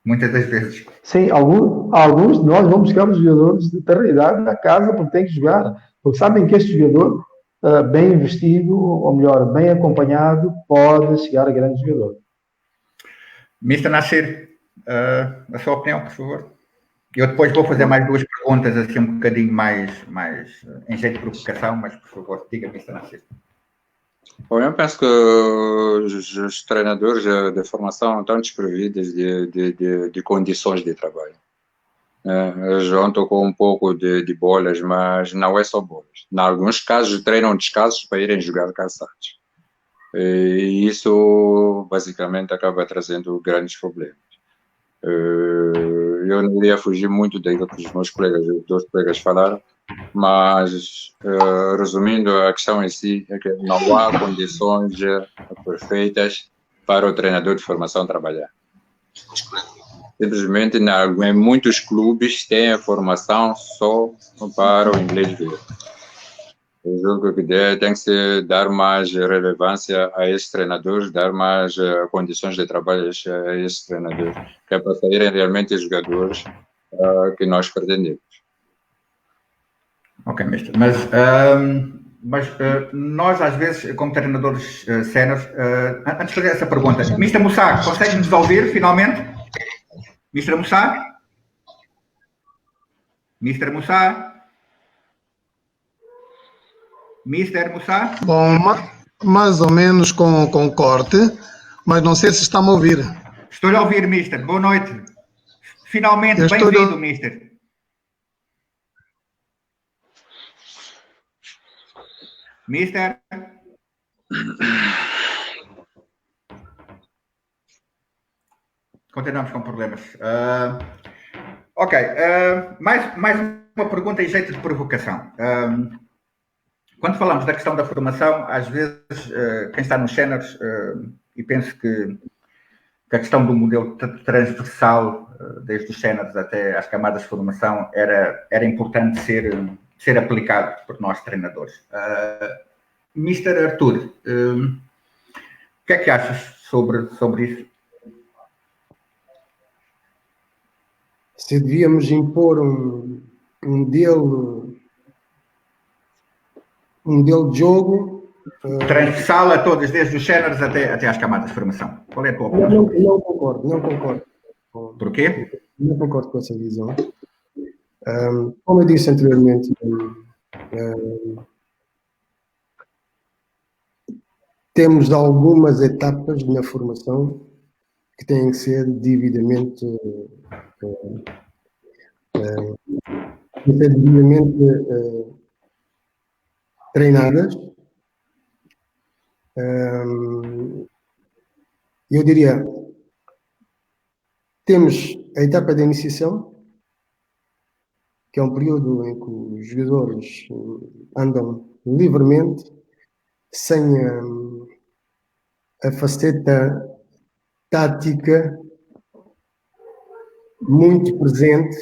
Muitas das vezes. Sim, alguns de nós vamos buscar os jogadores de terra idade a casa porque têm que jogar. Porque sabem que este jogador, bem investido, ou melhor, bem acompanhado, pode chegar a grande jogador. Mr. Nasser, a sua opinião, por favor. Eu depois vou fazer mais duas perguntas, assim um bocadinho mais em jeito de provocação, mas, por favor, diga, Mr. Nasser. Bom, eu penso que os treinadores de formação estão desprovidos de condições de trabalho. Eles já tocou um pouco de bolas, mas não é só bolas. Em alguns casos, treinam descalços para irem jogar calçados. E isso, basicamente, acaba trazendo grandes problemas. Eu não iria fugir muito daquilo que os meus colegas, os dois colegas falaram, mas, resumindo, a questão em si é que não há condições perfeitas para o treinador de formação trabalhar. Simplesmente, em muitos clubes, tem a formação só para o inglês ver. Eu julgo que tem que se dar mais relevância a esses treinadores, dar mais condições de trabalho a esses treinadores, que é para saírem realmente os jogadores que nós pretendemos. Ok, mestre. Mas nós, às vezes, como treinadores séniores, antes de fazer essa pergunta, Mr. Moussa, consegue-nos ouvir, finalmente? Mr. Moussa? Mr. Moussa? Mr. Moussa? Bom, mais ou menos com corte, mas não sei se está-me a ouvir. Estou a ouvir, Mister. Boa noite. Finalmente, bem-vindo, Mister. Mister? Continuamos com problemas. Ok. Mais uma pergunta em jeito de provocação. Quando falamos da questão da formação, às vezes quem está nos séniores, e penso que a questão do modelo transversal, desde os séniores até às camadas de formação, era importante ser aplicado por nós treinadores. Mr. Arthur, o que é que achas sobre isso? se devíamos impor um modelo de jogo. Transversal a todos, desde os séniores até às camadas de formação. Qual é a tua opinião? Não concordo. Porquê? Não concordo com essa visão. Como eu disse anteriormente, temos algumas etapas na formação que têm que ser devidamente treinadas. Eu diria, temos a etapa de iniciação, que é um período em que os jogadores andam livremente, sem a faceta tática muito presente,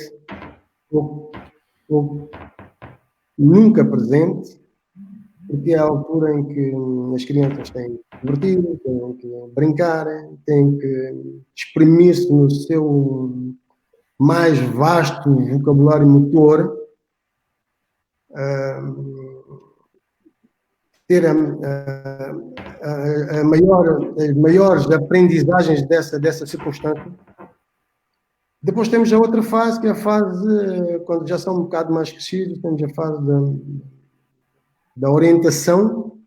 ou nunca presente, porque é a altura em que as crianças têm que se divertir, têm que brincar, têm que exprimir-se no seu mais vasto vocabulário motor, ter as maiores aprendizagens dessa circunstância. Depois temos a outra fase, que é a fase, quando já são um bocado mais crescidos, temos a fase da orientação,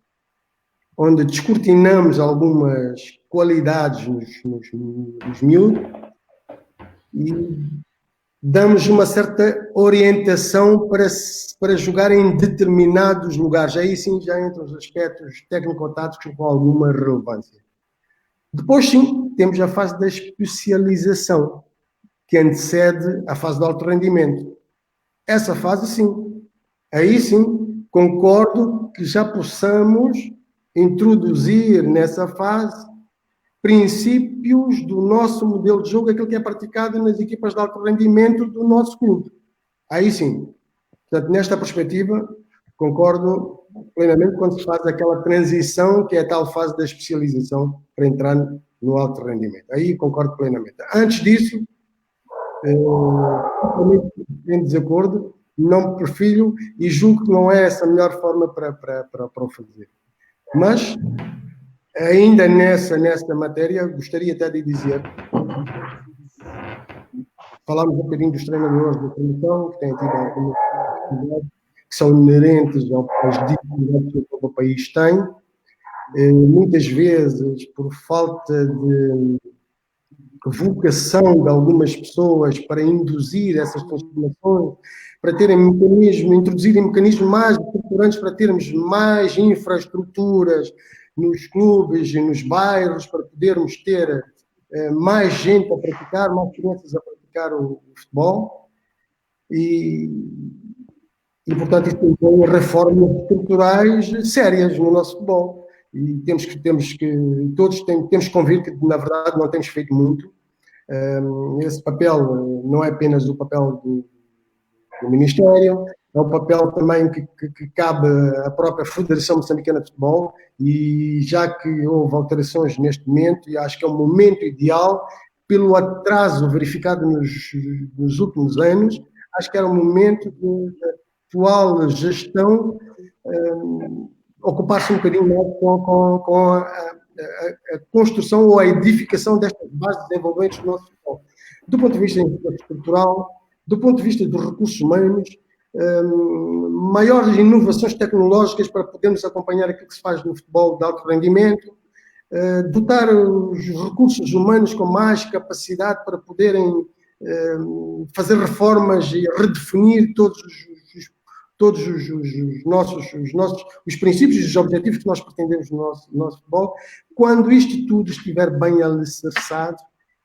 onde descortinamos algumas qualidades nos miúdos e damos uma certa orientação para jogar em determinados lugares. Aí sim já entram os aspectos técnico-táticos com alguma relevância. Depois sim, temos a fase da especialização, que antecede a fase do alto rendimento. Essa fase sim. Aí sim, concordo que já possamos introduzir nessa fase princípios do nosso modelo de jogo, aquilo que é praticado nas equipas de alto rendimento do nosso clube. Aí sim. Portanto, nesta perspectiva, concordo plenamente quando se faz aquela transição, que é a tal fase da especialização, para entrar no alto rendimento. Aí concordo plenamente. Antes disso, em desacordo, não prefiro e julgo que não é essa a melhor forma para o fazer. Mas, ainda nessa matéria, gostaria até de dizer, falámos um bocadinho dos treinadores da formação, que têm tido algumas dificuldades, que são inerentes às dificuldades que o país tem, muitas vezes por falta de vocação de algumas pessoas para induzir essas transformações, para terem introduzirem mecanismos mais estruturantes, para termos mais infraestruturas nos clubes e nos bairros, para podermos ter mais gente a praticar, mais crianças a praticar o futebol. E portanto, isso tem reformas estruturais sérias no nosso futebol. E temos que convir que, na verdade, não temos feito muito. Esse papel não é apenas o papel do Ministério, é um papel também que cabe à própria Federação Moçambicana de Futebol, e já que houve alterações neste momento, e acho que é um momento ideal, pelo atraso verificado nos últimos anos, acho que era um momento de atual gestão ocupar-se um bocadinho mais com a construção ou a edificação destas bases desenvolventes do nosso futebol. Do ponto de vista estrutural, do ponto de vista dos recursos humanos, maiores inovações tecnológicas para podermos acompanhar aquilo que se faz no futebol de alto rendimento, dotar os recursos humanos com mais capacidade para poderem fazer reformas e redefinir todos os princípios e os objetivos que nós pretendemos no nosso futebol. Quando isto tudo estiver bem alicerçado,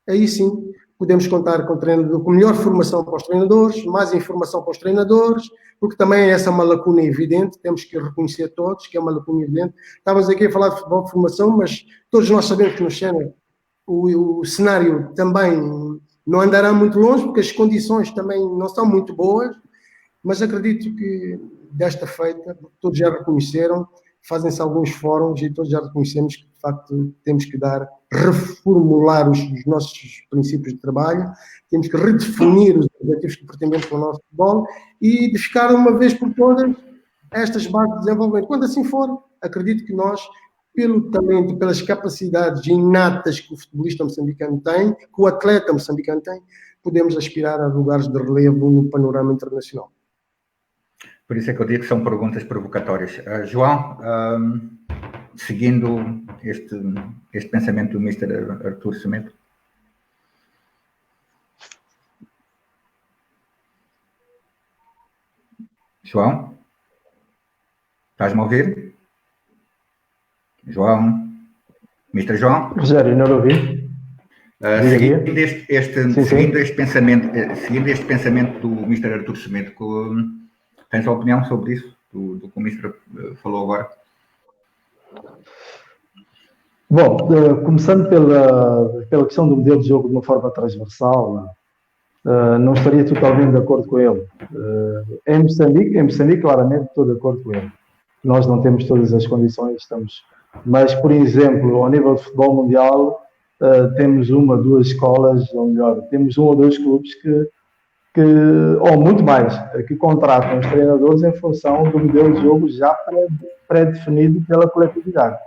aí sim podemos contar com melhor formação para os treinadores, mais informação para os treinadores, porque também essa é uma lacuna evidente, temos que reconhecer todos que é uma lacuna evidente. Estávamos aqui a falar de futebol de formação, mas todos nós sabemos que no Sénior o cenário também não andará muito longe, porque as condições também não são muito boas, mas acredito que desta feita, todos já reconheceram, fazem-se alguns fóruns e todos já reconhecemos que, de facto, temos que reformular os nossos princípios de trabalho, temos que redefinir os objetivos que pretendemos para o nosso futebol e de ficar uma vez por todas estas bases de desenvolvimento. Quando assim for, acredito que nós, pelo talento, pelas capacidades inatas que o futebolista moçambicano tem, que o atleta moçambicano tem, podemos aspirar a lugares de relevo no panorama internacional. Por isso é que eu digo que são perguntas provocatórias. João, seguindo este pensamento do Mr. Artur Semedo. João? Estás-me a ouvir? João? Mr. João? Rogério, não ouvi. Seguindo este pensamento do Mr. Artur Semedo, tens a opinião sobre isso, do que o Mr. falou agora? Bom, começando pela questão do modelo de jogo de uma forma transversal, não estaria totalmente de acordo com ele. Em Moçambique, claramente, estou de acordo com ele. Nós não temos todas as condições, mas, por exemplo, ao nível de futebol mundial, temos uma, duas escolas, ou melhor, temos um ou dois clubes ou muito mais, que contratam os treinadores em função do modelo de jogo já pré-definido pela coletividade.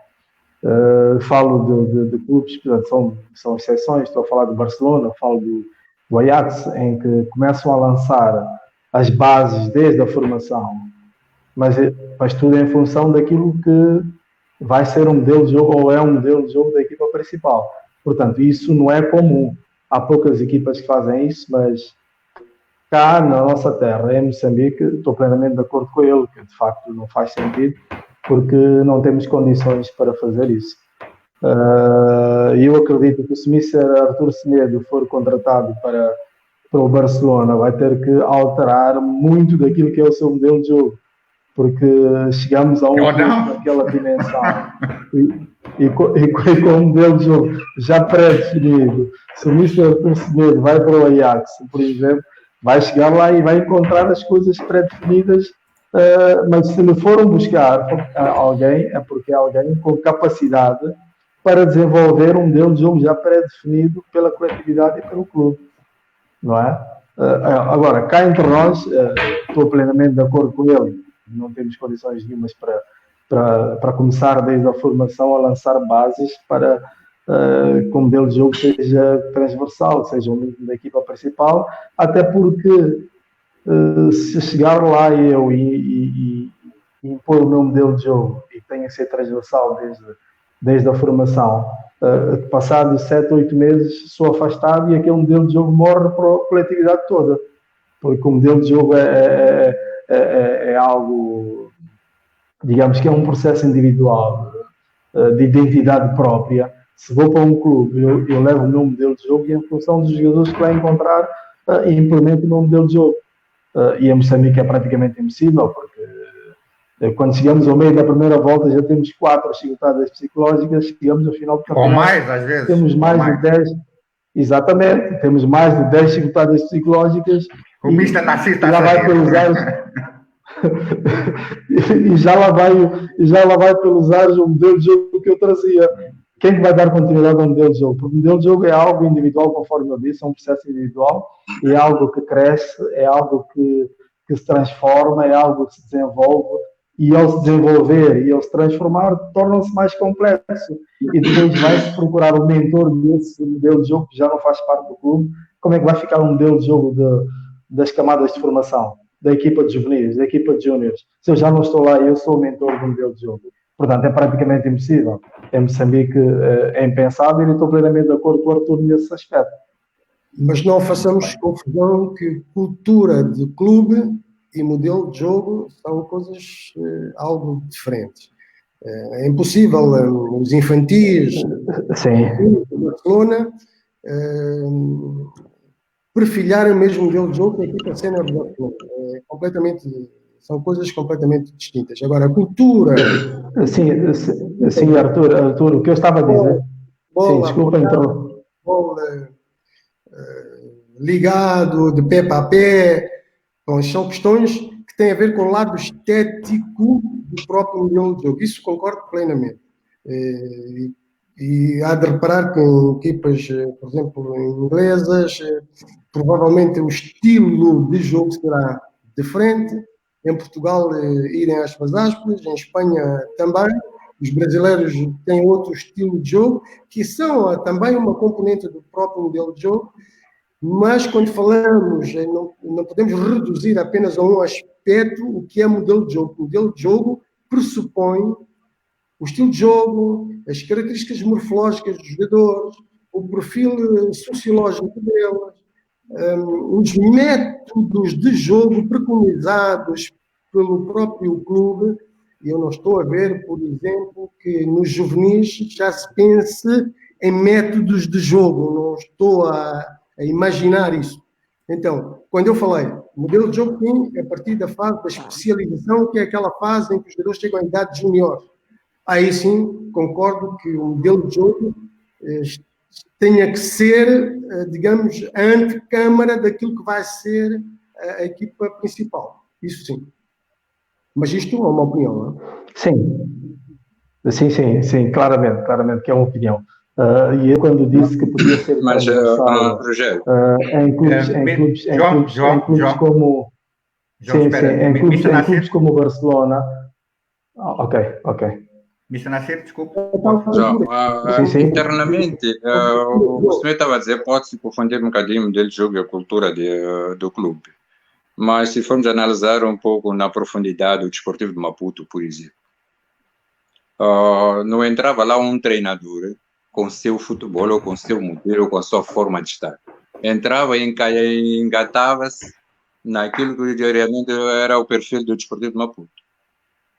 Falo de clubes, portanto, são exceções, estou a falar do Barcelona, falo do Ajax, em que começam a lançar as bases desde a formação, mas tudo em função daquilo que vai ser um modelo de jogo ou é um modelo de jogo da equipa principal. Portanto, isso não é comum. Há poucas equipas que fazem isso, mas cá na nossa terra, em Moçambique, estou plenamente de acordo com ele, que de facto não faz sentido, porque não temos condições para fazer isso. Eu acredito que se o Mr. Artur Semedo for contratado para o Barcelona, vai ter que alterar muito daquilo que é o seu modelo de jogo, porque chegamos a naquela dimensão e com o modelo de jogo já pré-definido. Se o Mr. Artur Semedo vai para o Ajax, por exemplo, vai chegar lá e vai encontrar as coisas pré-definidas, mas se lhe foram buscar alguém, é porque é alguém com capacidade para desenvolver um modelo de jogo já pré-definido pela coletividade e pelo clube, não é? Agora, cá entre nós, estou plenamente de acordo com ele, não temos condições nenhumas para começar desde a formação a lançar bases para que o modelo de jogo seja transversal, seja um da equipa principal, até porque se chegar lá eu e impor o meu modelo de jogo e que tenha que ser transversal desde a formação, passados 7 ou 8 meses sou afastado e aquele modelo de jogo morre para a coletividade toda, porque o modelo de jogo é algo, digamos que é um processo individual, de identidade própria. Se vou para um clube, eu levo o meu modelo de jogo e em função dos jogadores que lá encontrar, implemento o meu modelo de jogo. E a Moçambique é praticamente impossível, porque quando chegamos ao meio da primeira volta já temos 4 chicotadas psicológicas, chegamos ao final do campeonato. Ou mais, às vezes. Temos mais de 10, exatamente, temos mais de 10 chicotadas psicológicas. O Mr. Narciso está já vai pelos ares, e já lá vai pelos ares o modelo de jogo que eu trazia. Quem vai dar continuidade ao modelo de jogo? Porque o modelo de jogo é algo individual, conforme eu disse, é um processo individual, é algo que cresce, é algo que se transforma, é algo que se desenvolve, e ao se desenvolver e ao se transformar, torna-se mais complexo. E depois vai-se procurar um mentor desse modelo de jogo que já não faz parte do clube. Como é que vai ficar um modelo de jogo das camadas de formação, da equipa de juvenis, da equipa de júniores? Se eu já não estou lá e eu sou o mentor do modelo de jogo. Portanto, é praticamente impossível. Em Moçambique é impensável e estou plenamente de acordo com o Artur nesse aspecto. Mas não façamos confusão que cultura de clube e modelo de jogo são coisas algo diferentes. É impossível os infantis do Barcelona perfilharem o mesmo modelo de jogo que a equipa sénior do Barcelona. São coisas completamente distintas. Agora, a cultura... Sim, Artur, o que eu estava a dizer... Desculpa, então. Bola, ligado, de pé para pé... Bom, são questões que que tem a ver com o lado estético do próprio modelo de jogo. Isso concordo plenamente. E há de reparar que em equipas, por exemplo, inglesas, provavelmente o estilo de jogo será diferente. Em Portugal, irem aspas, em Espanha também. Os brasileiros têm outro estilo de jogo, que são também uma componente do próprio modelo de jogo, mas quando falamos, não podemos reduzir apenas a um aspecto o que é modelo de jogo. O modelo de jogo pressupõe o estilo de jogo, as características morfológicas dos jogadores, o perfil sociológico deles, os métodos de jogo preconizados pelo próprio clube. Eu não estou a ver, por exemplo, que nos juvenis já se pense em métodos de jogo, não estou a imaginar isso. Então, quando eu falei, modelo de jogo sim, a partir da fase da especialização, que é aquela fase em que os jogadores chegam à idade júnior. Aí sim, concordo que o modelo de jogo tenha que ser, digamos, a antecâmara daquilo que vai ser a equipa principal. Isso sim. Mas isto é uma opinião, não é? Sim, claramente que é uma opinião. E eu quando disse que podia ser Rogério, em clubes como em clubes como o Barcelona. Ok. Mr. Nasser, desculpa. Internamente, o senhor estava a dizer, pode-se confundir um bocadinho o modelo de jogo e a cultura do clube. Mas se formos analisar um pouco na profundidade o Desportivo de Maputo, por exemplo, não entrava lá um treinador com seu futebol, ou com seu modelo, com a sua forma de estar. Entrava e engatava-se naquilo que diariamente era o perfil do Desportivo de Maputo.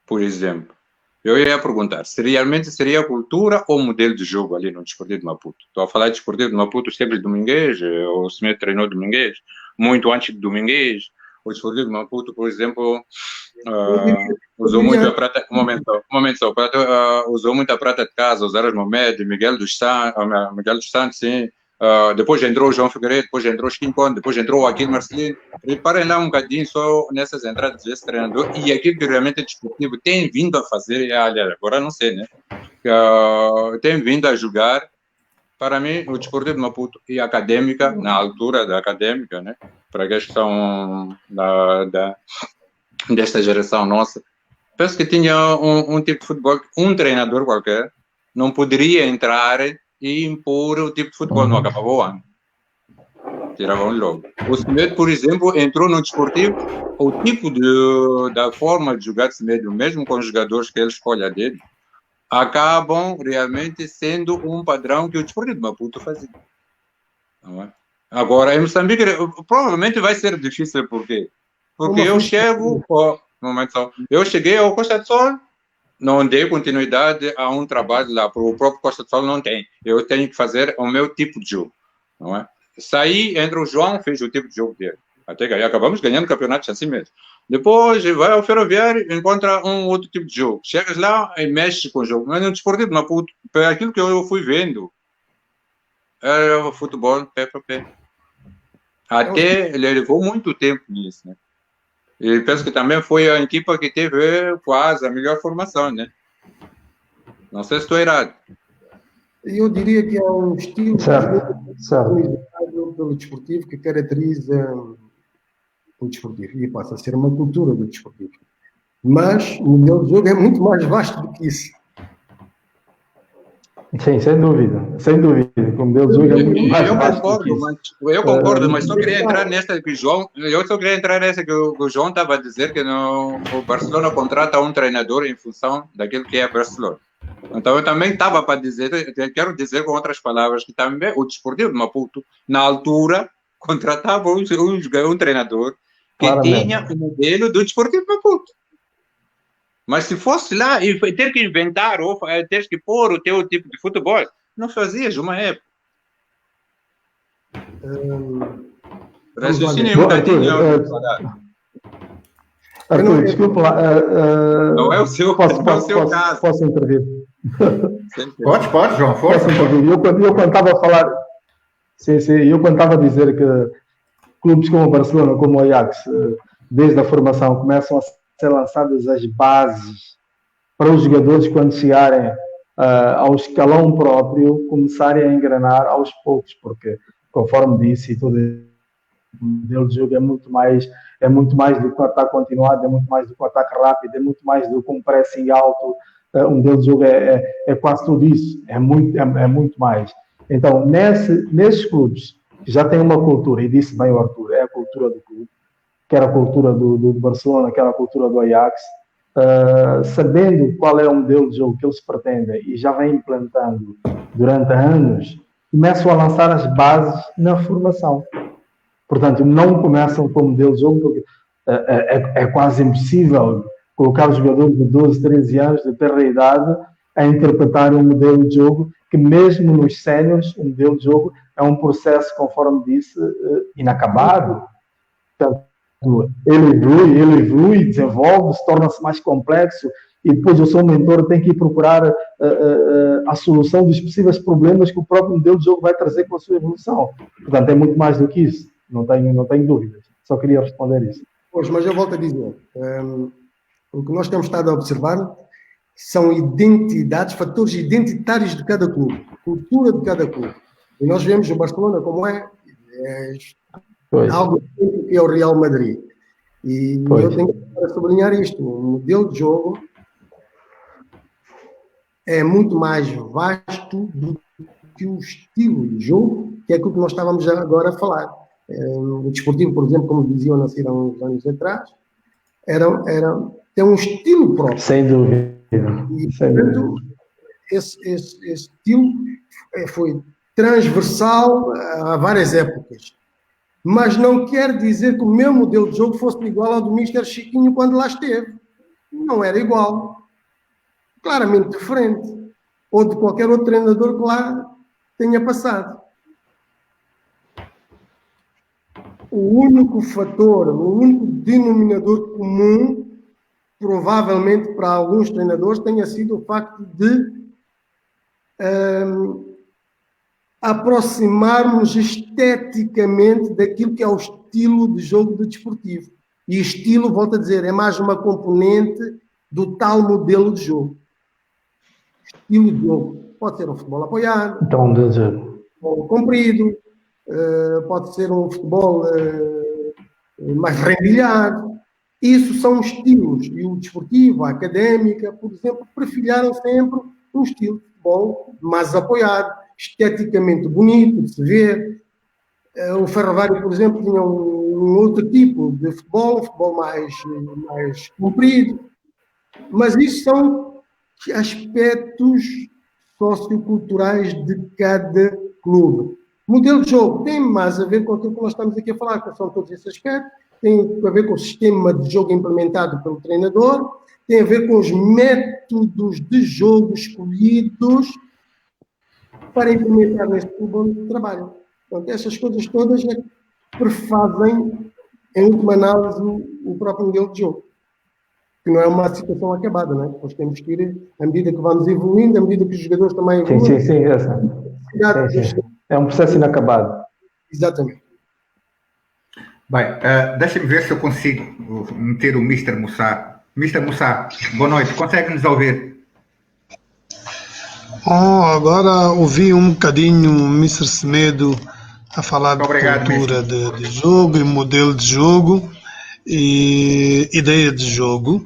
Por exemplo, eu ia perguntar, se realmente seria cultura ou modelo de jogo ali no Desportivo de Maputo? Estou a falar de Desportivo de Maputo sempre Domingues, o senhor treinou Domingues, muito antes de Domingues. O Desportivo de Maputo, por exemplo, usou muito a prata. Usou muito a prata de casa, os Aras Mohamed, Miguel dos Santos, sim. Depois entrou o João Figueiredo, depois entrou o Schincon, depois entrou o Aquino Marcelino. Reparem lá um bocadinho só nessas entradas desse treinador e aquilo que realmente o Desportivo tem vindo a fazer, aliás, agora não sei, né? Tem vindo a jogar. Para mim, o Desportivo de Maputo e a Académica, na altura da Académica, né? Para a questão desta geração nossa, penso que tinha um tipo de futebol, um treinador qualquer não poderia entrar e impor o tipo de futebol, não acabava o ano. Tiravam logo. O Semedo, por exemplo, entrou no Desportivo, o tipo da forma de jogar de Semedo, mesmo com os jogadores que ele escolhe a dele, acabam realmente sendo um padrão que o Desportivo de Maputo fazia. Não é? Agora, em Moçambique, provavelmente vai ser difícil, por quê? Porque eu cheguei ao Costa do Sol, não dei continuidade a um trabalho lá, para o próprio Costa do Sol não tem. Eu tenho que fazer o meu tipo de jogo, não é? Saí, entra o João, fez o tipo de jogo dele. Até ganhar, acabamos ganhando campeonatos assim mesmo. Depois vai ao Ferroviário, encontra um outro tipo de jogo. Chegas lá e mexe com o jogo. Mas no Desportivo de Maputo, aquilo que eu fui vendo, era o futebol pé para pé. Até ele levou muito tempo nisso, né? E penso que também foi a equipa que teve quase a melhor formação, né? Não sei se estou errado. Eu diria que é um estilo pelo Desportivo que caracteriza o Desportivo e passa a ser uma cultura do Desportivo. Mas o modelo de jogo é muito mais vasto do que isso. Sim, sem dúvida. O modelo de jogo é muito mais vasto. Eu concordo, mas só queria entrar nessa que o João. Eu só queria entrar nessa que o João estava a dizer que o Barcelona contrata um treinador em função daquilo que é Barcelona. Então eu também estava para dizer, quero dizer com outras palavras, que também o Desportivo de Maputo, na altura, contratava um treinador que tinha o modelo do Desportivo de Maputo. Mas se fosse lá e ter que inventar ou ter que pôr o teu tipo de futebol, não fazias uma época. Raciocínio um bocadinho. Arthur, desculpa lá. Não é o seu caso. Posso intervir? Pode, João, força. Eu quando estava a falar... Sim, eu quando estava a dizer que clubes como o Barcelona, como o Ajax, desde a formação, começam a ser lançadas as bases para os jogadores, quando chegarem ao escalão próprio, começarem a engrenar aos poucos, porque, conforme disse, e todo o modelo de jogo é muito mais do que o ataque continuado, é muito mais do que o ataque rápido, é muito mais do que um pressing alto. O modelo de jogo é quase tudo isso, é muito mais. Então, nesses clubes que já têm uma cultura, e disse bem o Arthur, é a cultura do clube, quer a cultura do Barcelona, quer a cultura do Ajax, sabendo qual é o modelo de jogo que eles pretendem e já vem implantando durante anos, começam a lançar as bases na formação. Portanto, não começam com o modelo de jogo, porque é quase impossível colocar os jogadores de 12, 13 anos de terra idade a interpretar um modelo de jogo que, mesmo nos séniores, o modelo de jogo é um processo, conforme disse, inacabado. Portanto, ele evolui, desenvolve, torna-se mais complexo, e depois o seu mentor tem que ir procurar a solução dos possíveis problemas que o próprio modelo de jogo vai trazer com a sua evolução. Portanto, é muito mais do que isso, não tenho dúvidas. Só queria responder isso. Pois, mas eu volto a dizer, o que nós temos estado a observar são identidades, fatores identitários de cada clube, cultura de cada clube. E nós vemos o Barcelona como é algo que é o Real Madrid. E eu tenho que sublinhar isto, o modelo de jogo é muito mais vasto do que o estilo de jogo, que é aquilo que nós estávamos agora a falar. O desportivo, por exemplo, como diziam há uns anos atrás, tem um estilo próprio. Sem dúvida. E, portanto, esse estilo foi transversal a várias épocas. Mas não quer dizer que o meu modelo de jogo fosse igual ao do Mr. Chiquinho quando lá esteve. Não era igual. Claramente diferente. Ou de qualquer outro treinador que lá tenha passado. O único fator, o único denominador comum, provavelmente para alguns treinadores, tenha sido o facto de aproximarmos esteticamente daquilo que é o estilo de jogo do desportivo. E estilo, volto a dizer, é mais uma componente do tal modelo de jogo. Estilo de jogo. Pode ser um futebol apoiado, então, um futebol comprido, pode ser um futebol mais rendilhado. Isso são estilos. E o desportivo, a académica, por exemplo, perfilharam sempre um estilo de futebol mais apoiado, esteticamente bonito de se ver. O Ferroviário, por exemplo, tinha um outro tipo de futebol, um futebol mais comprido. Mas isso são aspectos socioculturais de cada clube. O modelo de jogo tem mais a ver com aquilo que nós estamos aqui a falar, que são todos esses aspectos. Tem a ver com o sistema de jogo implementado pelo treinador, tem a ver com os métodos de jogo escolhidos para implementar neste clube onde trabalham. Portanto, essas coisas todas é que prefazem, em última análise, o próprio modelo de jogo. Que não é uma situação acabada, não é? Nós temos que ir, à medida que vamos evoluindo, à medida que os jogadores também evoluem. Sim. É um processo inacabado. Exatamente. Bem, deixa-me ver se eu consigo meter o Mr. Moussa. Mr. Moussa, boa noite. Consegue-nos ouvir? Agora ouvi um bocadinho o Mr. Semedo a falar de cultura de jogo e modelo de jogo e ideia de jogo.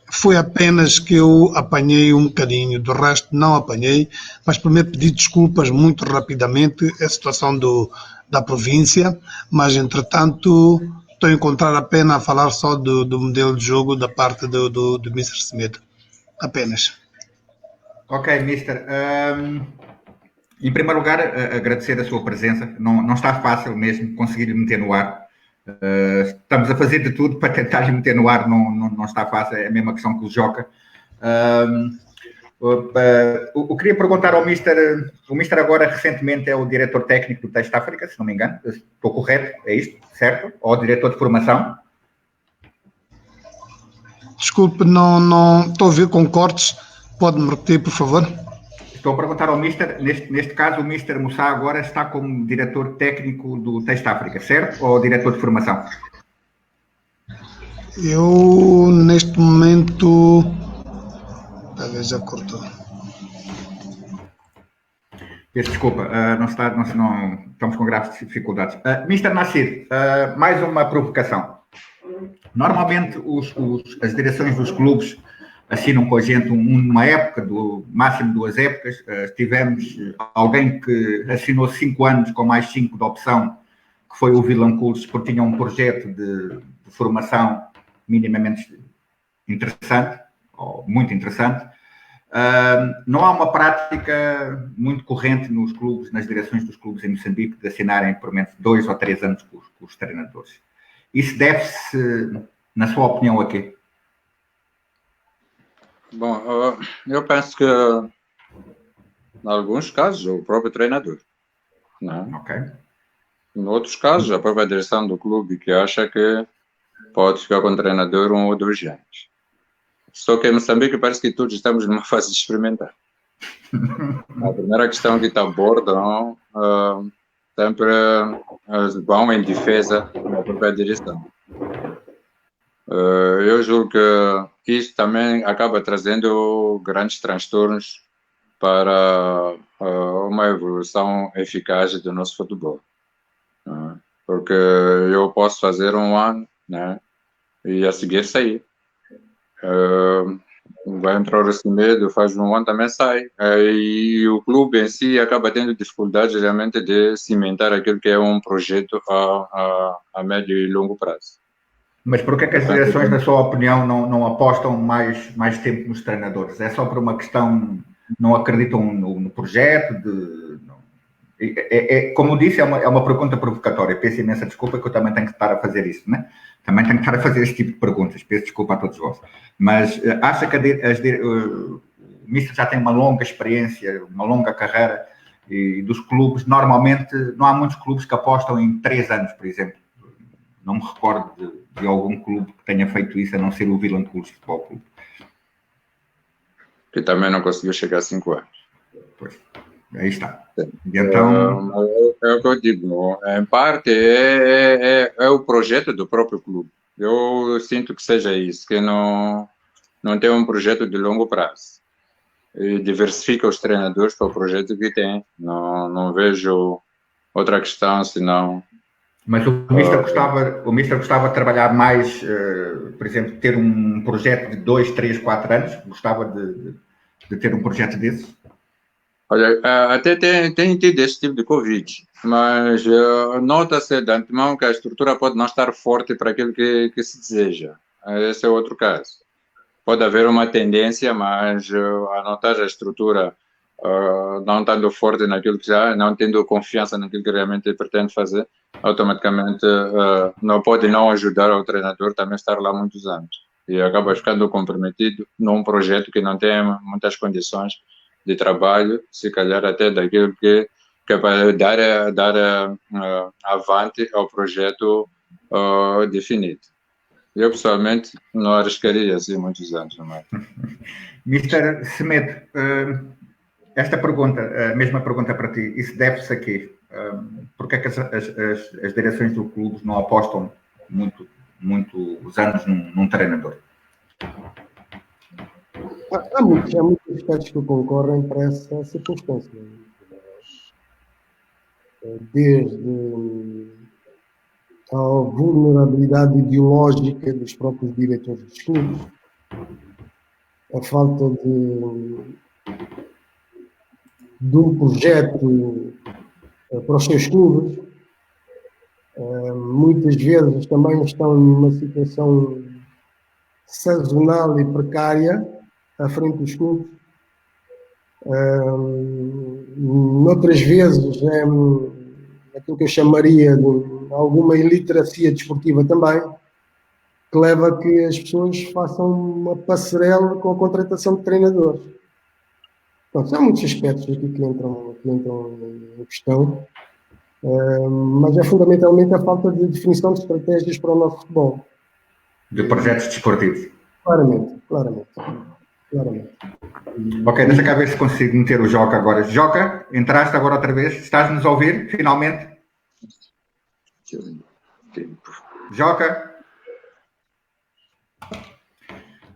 Foi apenas que eu apanhei um bocadinho, do resto não apanhei, mas primeiro pedi desculpas muito rapidamente a situação da província, mas entretanto estou a encontrar a pena a falar só do modelo de jogo da parte do Mr. Semedo. Apenas. Ok, Mister. Em primeiro lugar, agradecer a sua presença. Não está fácil mesmo conseguir lhe meter no ar. Estamos a fazer de tudo para tentar lhe meter no ar, não está fácil, é a mesma questão que o Joca. Eu queria perguntar ao Mister, o Mister agora recentemente é o diretor técnico do Teste África, se não me engano, estou correto, é isto, certo? Ou diretor de formação? Desculpe, não estou a ver com cortes, pode-me repetir, por favor? Estou a perguntar ao Mister, neste caso o Mister Moussa agora está como diretor técnico do Teste África, certo? Ou diretor de formação? Eu, neste momento... Talvez já cortou. Peço desculpa, não estamos com graves dificuldades. Mr. Nassir, mais uma provocação. Normalmente as direções dos clubes assinam com a gente uma época, do máximo 2 épocas. Tivemos alguém que assinou 5 anos com mais 5 de opção, que foi o Vilanculos, porque tinha um projeto de formação minimamente interessante, ou muito interessante. Não há uma prática muito corrente nos clubes, nas direções dos clubes em Moçambique, de assinarem por menos 2 ou 3 anos com os treinadores. Isso deve-se, na sua opinião, a quê? Bom, eu penso que, em alguns casos, o próprio treinador. Não? Ok. Em outros casos, a própria direção do clube, que acha que pode ficar com o treinador 1 ou 2 anos. Só que em Moçambique parece que todos estamos numa fase de experimentar. A primeira questão que te abordam sempre vão em defesa da própria direção. Eu julgo que isso também acaba trazendo grandes transtornos para uma evolução eficaz do nosso futebol. Porque eu posso fazer 1 ano, né, e a seguir sair. Vai entrar o Semedo, faz 1 ano, também sai. E o clube em si acaba tendo dificuldade realmente de cimentar aquilo que é um projeto a médio e longo prazo. Mas por que é que as direções, na sua opinião, não apostam mais tempo nos treinadores? É só por uma questão, não acreditam no projeto? Como eu disse, é uma pergunta provocatória. Peço imensa desculpa que eu também tenho que estar a fazer isso, né? Também tenho que estar a fazer este tipo de perguntas. Peço desculpa a todos vós. Mas acha que o Mister já tem uma longa experiência, uma longa carreira, e dos clubes, normalmente, não há muitos clubes que apostam em 3 anos, por exemplo. Não me recordo de algum clube que tenha feito isso, a não ser o Vilanculos Futebol Clube. Que também não conseguiu chegar a 5 anos. Pois, aí está. E então... É o que eu digo, em parte é o projeto do próprio clube. Eu sinto que seja isso, que não tem um projeto de longo prazo. E diversifica os treinadores para o projeto que tem. Não vejo outra questão, senão... Mas o Mister gostava de trabalhar mais, por exemplo, ter um projeto de 2, 3, 4 anos? Gostava de ter um projeto desse? Olha, até tem tido esse tipo de Covid, mas nota-se de antemão que a estrutura pode não estar forte para aquilo que se deseja. Esse é outro caso. Pode haver uma tendência, mas a notar a estrutura não estando forte naquilo que já, não tendo confiança naquilo que realmente pretende fazer, automaticamente não pode não ajudar o treinador também estar lá muitos anos. E acaba ficando comprometido num projeto que não tem muitas condições de trabalho, se calhar até daquilo que é para dar avante ao projeto definido. Eu, pessoalmente, não arriscaria assim muitos anos. Não é? Mr. Semedo, esta pergunta, a mesma pergunta para ti, isso deve-se a quê? Porque é que as direções do clube não apostam muitos anos num treinador? Há muitos aspectos que concorrem para essa circunstância. Desde a vulnerabilidade ideológica dos próprios diretores dos clubes, a falta de um projeto para os seus clubes, muitas vezes também estão numa situação sazonal e precária à frente dos clubes. Noutras vezes é aquilo que eu chamaria de alguma iliteracia desportiva também, que leva a que as pessoas façam uma passarela com a contratação de treinadores. Portanto, há muitos aspectos aqui que entram em questão, mas é fundamentalmente a falta de definição de estratégias para o nosso futebol. De projetos desportivos. Claramente. Ok, deixa cá ver se consigo meter o Joca agora. Joca, entraste agora outra vez. Estás-nos a ouvir, finalmente? Joca?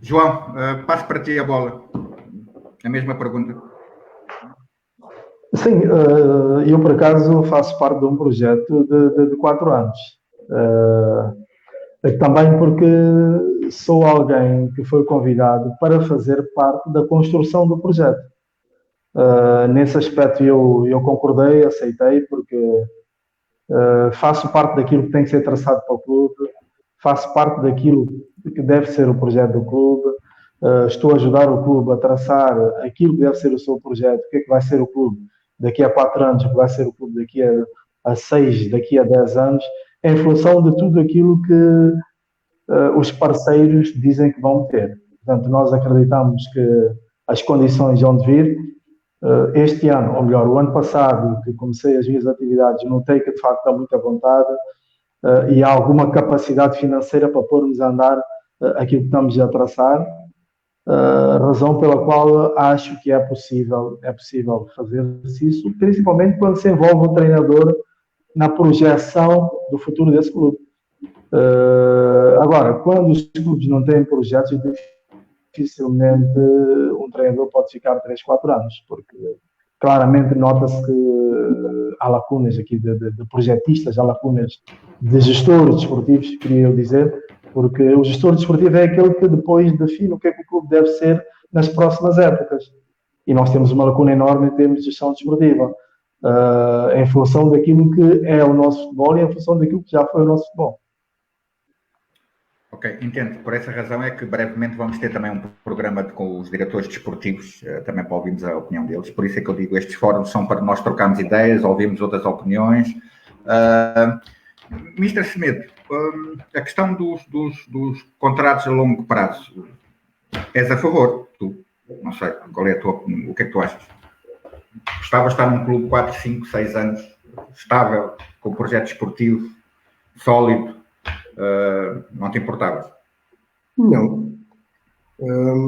João, passo para ti a bola. A mesma pergunta. Sim, eu por acaso faço parte de um projeto de 4 anos. Também porque sou alguém que foi convidado para fazer parte da construção do projeto. Nesse aspecto eu concordei, aceitei, porque faço parte daquilo que tem que ser traçado para o clube, faço parte daquilo que deve ser o projeto do clube, estou a ajudar o clube a traçar aquilo que deve ser o seu projeto, o que é que vai ser o clube daqui a 4 anos, o que vai ser o clube daqui a 6, daqui a 10 anos, em função de tudo aquilo que os parceiros dizem que vão ter. Portanto, nós acreditamos que as condições vão vir. Este ano, ou melhor, o ano passado, que comecei as minhas atividades, notei que de facto está muita vontade e há alguma capacidade financeira para pormos a andar aquilo que estamos a traçar, razão pela qual acho que é possível fazer-se isso, principalmente quando se envolve o treinador na projeção do futuro desse clube. Agora, quando os clubes não têm projetos, dificilmente um treinador pode ficar 3, 4 anos, porque claramente nota-se que há lacunas aqui de projetistas, há lacunas de gestores desportivos, queria eu dizer, porque o gestor desportivo é aquele que depois define o que é que o clube deve ser nas próximas épocas. E nós temos uma lacuna enorme em termos de gestão desportiva, em função daquilo que é o nosso futebol e em função daquilo que já foi o nosso futebol. Ok, entendo. Por essa razão é que brevemente vamos ter também um programa com os diretores desportivos, também para ouvirmos a opinião deles. Por isso é que eu digo, estes fóruns são para nós trocarmos ideias, ouvirmos outras opiniões. Mr. Semedo, a questão dos contratos a longo prazo, és a favor? Tu? Não sei, qual é o que é que tu achas? Gostavas de estar num clube 4, 5, 6 anos, estável, com um projeto desportivo, sólido, não te importava? Não.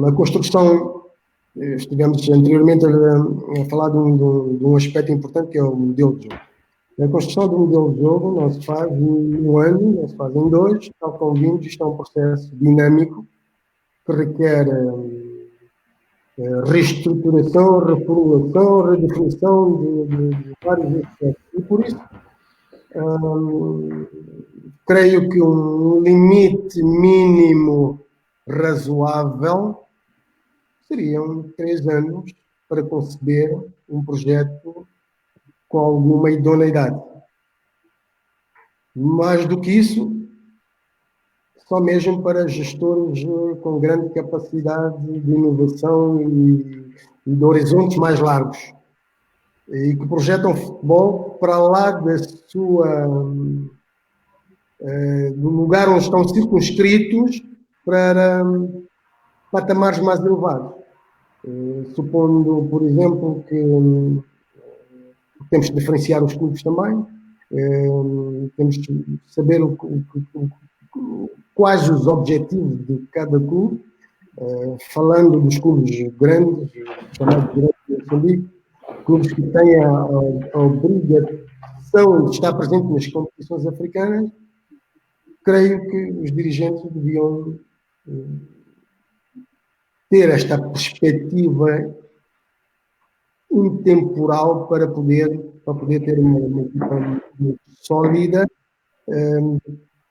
A construção, estivemos anteriormente a falar de um aspecto importante que é o modelo de jogo. A construção do modelo de jogo não se faz em 1 ano, não se faz em 2, tal como vimos, isto é um processo dinâmico que requer reestruturação, reformulação, redefinição de vários aspectos. E por isso, creio que um limite mínimo razoável seriam 3 anos para conceber um projeto com alguma idoneidade. Mais do que isso, só mesmo para gestores com grande capacidade de inovação e de horizontes mais largos e que projetam futebol para lá do lugar onde estão circunscritos para patamares mais elevados. Supondo, por exemplo, que temos que diferenciar os clubes também, temos que saber quais os objetivos de cada clube, falando dos clubes grandes, chamados de Moçambique, clubes que têm a obrigação de estar presentes nas competições africanas. Creio que os dirigentes deviam ter esta perspectiva intemporal para poder ter uma equipa muito sólida,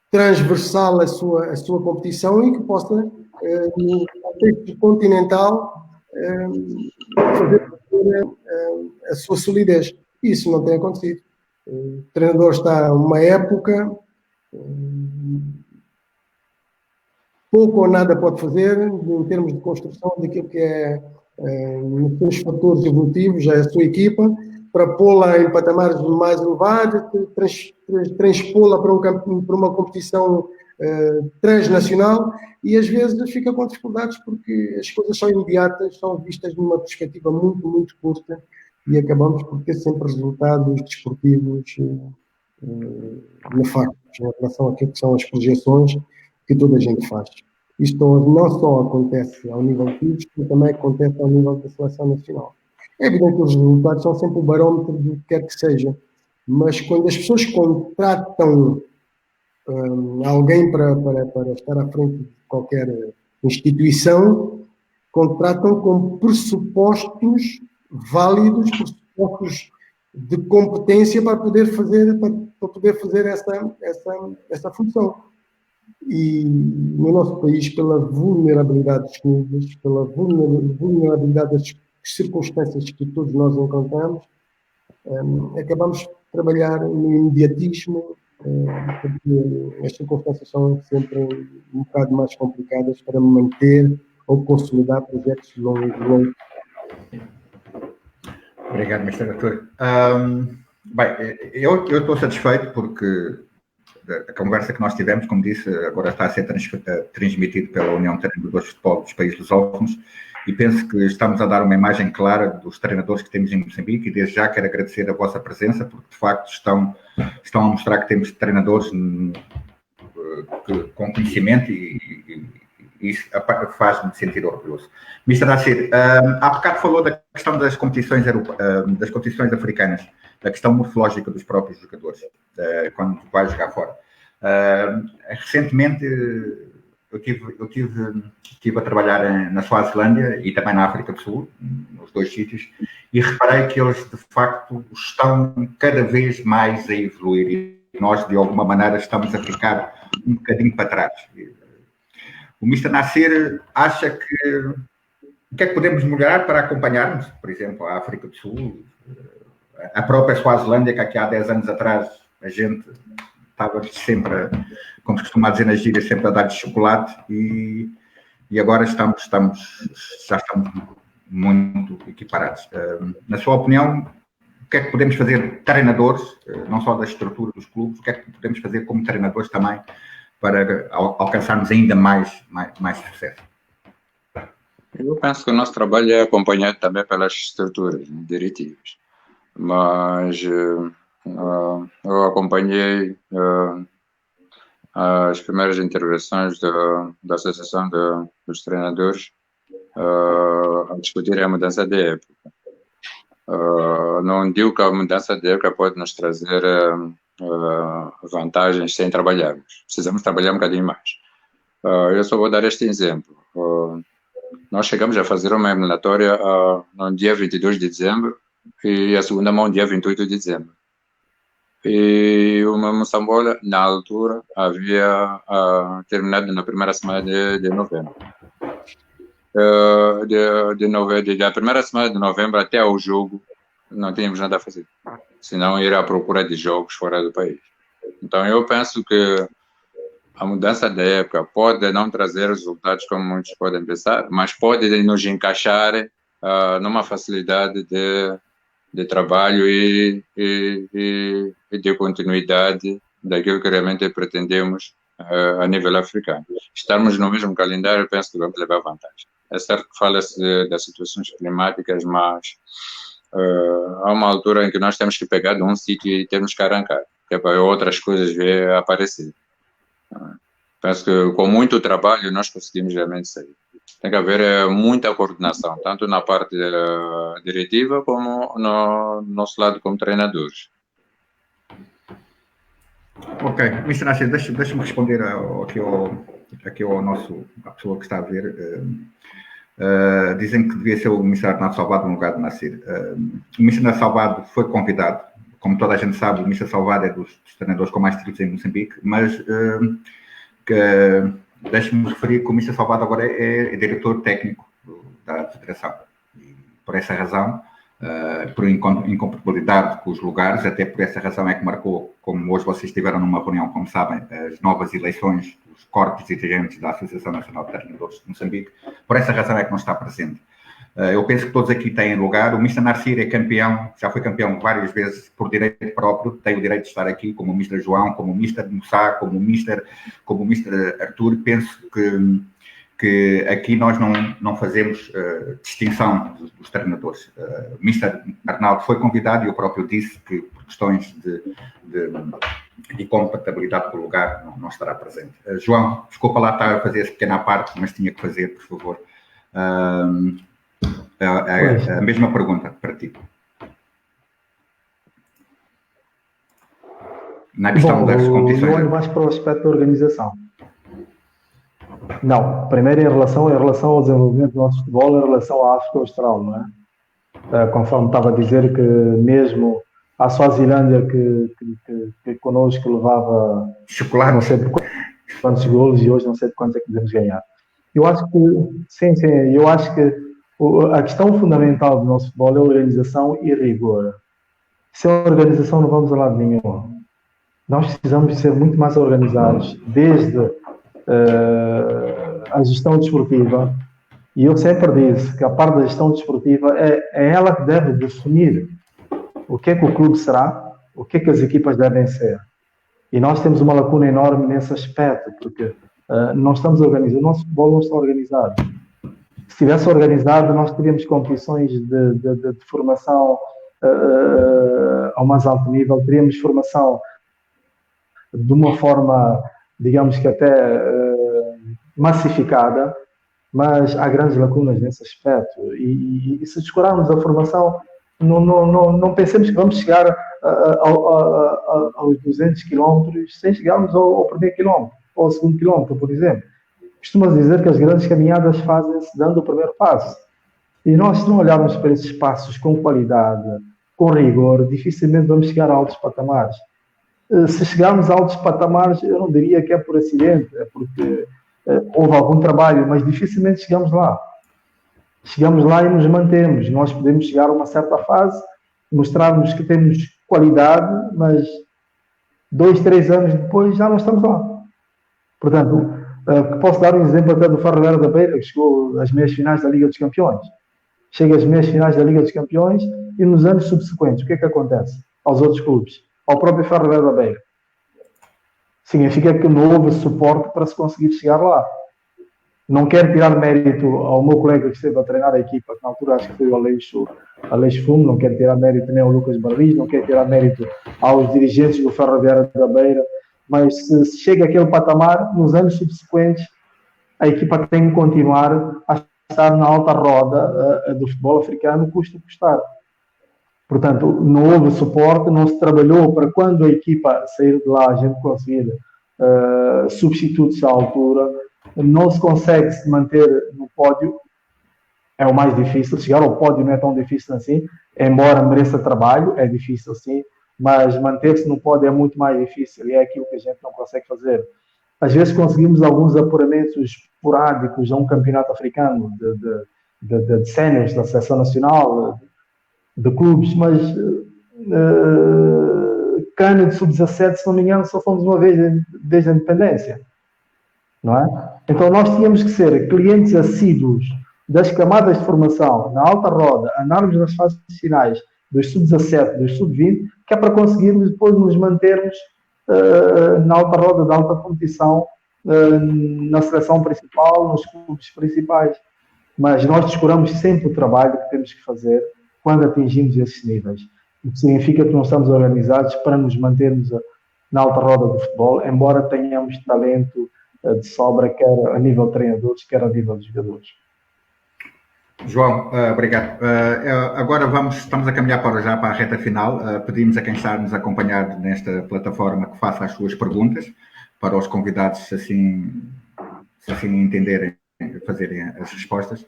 transversal à sua competição e que possa, no contexto continental, fazer a sua solidez. Isso não tem acontecido. O treinador está uma época, pouco ou nada pode fazer em termos de construção daquilo que é nos fatores evolutivos, a sua equipa, para pô-la em patamares mais elevados, transpô-la para uma competição transnacional e às vezes fica com dificuldades porque as coisas são imediatas, são vistas numa perspectiva muito, muito curta e acabamos por ter sempre resultados desportivos nefastos em relação àquilo que são as projeções que toda a gente faz. Isto não só acontece ao nível de clubes, mas também acontece ao nível da seleção nacional. É evidente que os resultados são sempre o barómetro do que quer que seja, mas quando as pessoas contratam alguém para estar à frente de qualquer instituição, contratam com pressupostos válidos, pressupostos de competência para poder fazer essa função. E no nosso país, pela vulnerabilidade dos clubes, pela vulnerabilidade das circunstâncias que todos nós encontramos, acabamos por trabalhar no imediatismo, porque as circunstâncias são sempre um bocado mais complicadas para manter ou consolidar projetos longos. Obrigado, Mr. Artur. Bem, eu estou satisfeito porque a conversa que nós tivemos, como disse, agora está a ser transmitido pela União de Treinadores de Futebol dos Países Lusófonos, e penso que estamos a dar uma imagem clara dos treinadores que temos em Moçambique, e desde já quero agradecer a vossa presença, porque de facto estão a mostrar que temos treinadores com conhecimento e isso faz-me sentir orgulhoso. Mr. Nasser, há bocado falou da questão das competições africanas, da questão morfológica dos próprios jogadores, quando vai jogar fora. Recentemente, eu estive a trabalhar na Suazilândia e também na África do Sul, nos dois sítios, e reparei que eles, de facto, estão cada vez mais a evoluir e nós, de alguma maneira, estamos a ficar um bocadinho para trás. O Mr. Nasser acha que o que é que podemos melhorar para acompanharmos, por exemplo, a África do Sul, a própria Suazilândia, que aqui há 10 anos atrás a gente estava sempre, como se costuma dizer nas gírias, sempre a dar de chocolate e agora já estamos muito equiparados. Na sua opinião, o que é que podemos fazer, treinadores, não só da estrutura dos clubes, o que é que podemos fazer como treinadores também para alcançarmos ainda mais sucesso? Eu penso que o nosso trabalho é acompanhado também pelas estruturas diretivas, mas eu acompanhei as primeiras intervenções da Associação dos Treinadores a discutir a mudança de época. Não digo que a mudança de época pode nos trazer vantagens sem trabalharmos. Precisamos trabalhar um bocadinho mais. Eu só vou dar este exemplo. Nós chegamos a fazer uma eliminatória no dia 22 de dezembro e a segunda mão dia 28 de dezembro. E o Moçambola, na altura, havia terminado na primeira semana de novembro. Da primeira semana de novembro até ao jogo, não tínhamos nada a fazer. Senão ir à procura de jogos fora do país. Então eu penso que a mudança da época pode não trazer resultados como muitos podem pensar, mas pode nos encaixar numa facilidade de trabalho e de continuidade daquilo que realmente pretendemos a nível africano. Estarmos no mesmo calendário, penso que vamos levar vantagem. É certo que fala-se das situações climáticas, mas há uma altura em que nós temos que pegar de um sítio e temos que arrancar, que é para outras coisas vir a aparecer. Penso que com muito trabalho nós conseguimos realmente sair. Tem que haver muita coordenação, tanto na parte diretiva como no nosso lado como treinadores. Ok, Mr. Nasser, deixa-me responder aqui ao nosso, à pessoa que está a ver. Dizem que devia ser o Mr. Arnaldo Salvado no lugar de Nasser. O Mr. Salvado foi convidado, como toda a gente sabe, o Mr. Salvado é dos treinadores com mais títulos em Moçambique, mas deixe-me referir que o Mr. Salvado agora é diretor técnico da Federação. E por essa razão, por incompatibilidade com os lugares, até por essa razão é que marcou, como hoje vocês estiveram numa reunião, como sabem, as novas eleições dos corpos e dirigentes da Associação Nacional de Treinadores de Moçambique. Por essa razão é que não está presente. Eu penso que todos aqui têm lugar. O Mr. Nasser é campeão, já foi campeão várias vezes por direito próprio, tem o direito de estar aqui, como o Mr. João, como o Mr. Moussa, como o Mr. Artur. Penso que aqui nós não fazemos distinção dos treinadores. O Mr. Arnaldo foi convidado e eu próprio disse que por questões de compatibilidade com o lugar não estará presente. João, desculpa lá estar a fazer essa pequena parte, mas tinha que fazer, por favor. A mesma pergunta para ti. Na questão das competições. Eu olho mais para o aspecto da organização. Não, primeiro em relação ao desenvolvimento do nosso futebol, em relação à África Austral, não é? Conforme estava a dizer que mesmo a Suazilândia que connosco levava chocolate, não sei por quantos golos e hoje não sei de quantos é que podemos ganhar. Eu acho que, sim, eu acho que a questão fundamental do nosso futebol é organização e rigor. Sem organização não vamos a lado nenhum. Nós precisamos ser muito mais organizados, desde a gestão desportiva, e eu sempre disse que a parte da gestão desportiva é ela que deve definir o que é que o clube será, o que é que as equipas devem ser. E nós temos uma lacuna enorme nesse aspecto, porque não estamos organizados, o nosso futebol não está organizado. Se estivesse organizado, nós teríamos competições de formação ao mais alto nível, teríamos formação de uma forma, digamos que até massificada, mas há grandes lacunas nesse aspecto. E se descurarmos a formação, não pensemos que vamos chegar aos 200 quilómetros sem chegarmos ao primeiro quilómetro, ou ao segundo quilómetro, por exemplo. Costuma-se dizer que as grandes caminhadas fazem-se dando o primeiro passo. E nós, se não olharmos para esses passos com qualidade, com rigor, dificilmente vamos chegar a altos patamares. Se chegarmos a altos patamares, eu não diria que é por acidente, é porque houve algum trabalho, mas dificilmente chegamos lá. Chegamos lá e nos mantemos. Nós podemos chegar a uma certa fase, mostrarmos que temos qualidade, mas 2, 3 anos depois já não estamos lá. Portanto, posso dar um exemplo até do Ferroviário da Beira, que chegou às meias finais da Liga dos Campeões. Chega às meias finais da Liga dos Campeões e nos anos subsequentes, o que é que acontece aos outros clubes? Ao próprio Ferroviário da Beira. Significa que não houve suporte para se conseguir chegar lá. Não quero tirar mérito ao meu colega que esteve a treinar a equipa, que na altura acho que foi o Aleixo Fumo, não quero tirar mérito nem ao Lucas Barris, não quero tirar mérito aos dirigentes do Ferroviário da Beira, mas se chega àquele patamar, nos anos subsequentes, a equipa tem que continuar a estar na alta roda do futebol africano, custa custar. Portanto, não houve suporte, não se trabalhou para quando a equipa sair de lá, a gente conseguir substitutos à altura, não se consegue se manter no pódio, é o mais difícil. Chegar ao pódio não é tão difícil assim, embora mereça trabalho, é difícil sim, mas manter-se no pódio é muito mais difícil e é aquilo que a gente não consegue fazer. Às vezes conseguimos alguns apuramentos esporádicos a um campeonato africano de séniores da seleção nacional, de clubes, mas Cana de sub-17, se não me engano, só fomos uma vez desde a independência, não é? Então nós tínhamos que ser clientes assíduos das camadas de formação na alta roda, andarmos nas fases finais dos sub-17, dos sub-20, que é para conseguirmos depois nos mantermos na alta roda da alta competição, na seleção principal, nos clubes principais. Mas nós descuramos sempre o trabalho que temos que fazer quando atingimos esses níveis. O que significa que não estamos organizados para nos mantermos na alta roda do futebol, embora tenhamos talento de sobra, quer a nível de treinadores, quer a nível de jogadores. João, obrigado. Agora estamos a caminhar já para a reta final. Pedimos a quem está a nos acompanhar nesta plataforma que faça as suas perguntas para os convidados, se assim entenderem, fazerem as respostas.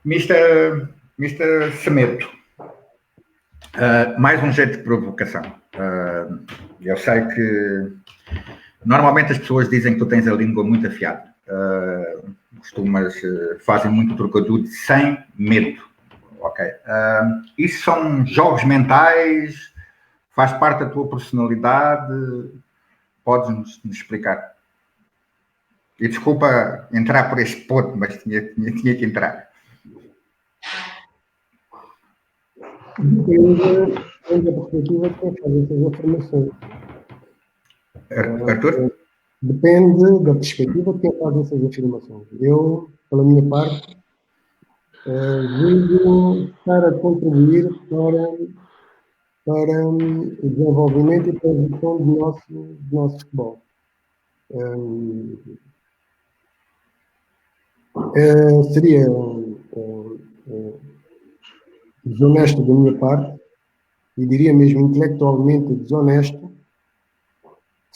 Mr. Semedo, mais um jeito de provocação. Eu sei que normalmente as pessoas dizem que tu tens a língua muito afiada. Fazem muito trocadilho sem medo. Ok. Isso são jogos mentais? Faz parte da tua personalidade? Podes-nos explicar? E desculpa entrar por este ponto, mas tinha que entrar. Depende da perspectiva de quem faz essas afirmações. Arthur? Depende da perspectiva de quem faz essas afirmações. Eu, pela minha parte, vou estar a contribuir para o desenvolvimento e para a evolução do nosso futebol. Seria desonesto da minha parte, e diria mesmo intelectualmente desonesto,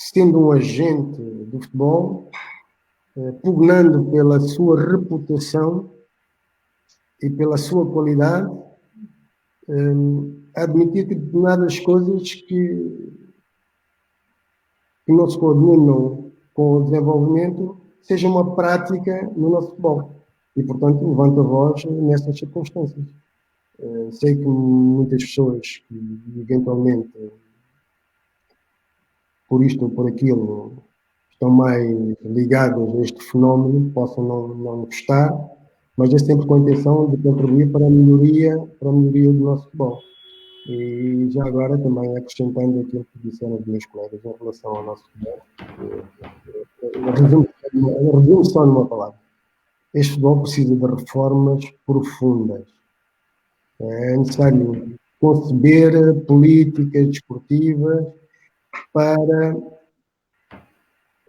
sendo um agente do futebol, pugnando pela sua reputação e pela sua qualidade, admitir que determinadas coisas que não se coordenam com o desenvolvimento seja uma prática no nosso futebol. E, portanto, levanto a voz nessas circunstâncias. Sei que muitas pessoas que, eventualmente, por isto ou por aquilo, estão mais ligados a este fenómeno, possam não gostar, mas é sempre com a intenção de contribuir para a melhoria do nosso futebol. E já agora também acrescentando aquilo que disseram os meus colegas em relação ao nosso futebol, resumo só numa palavra. Este futebol precisa de reformas profundas. É necessário conceber políticas desportivas para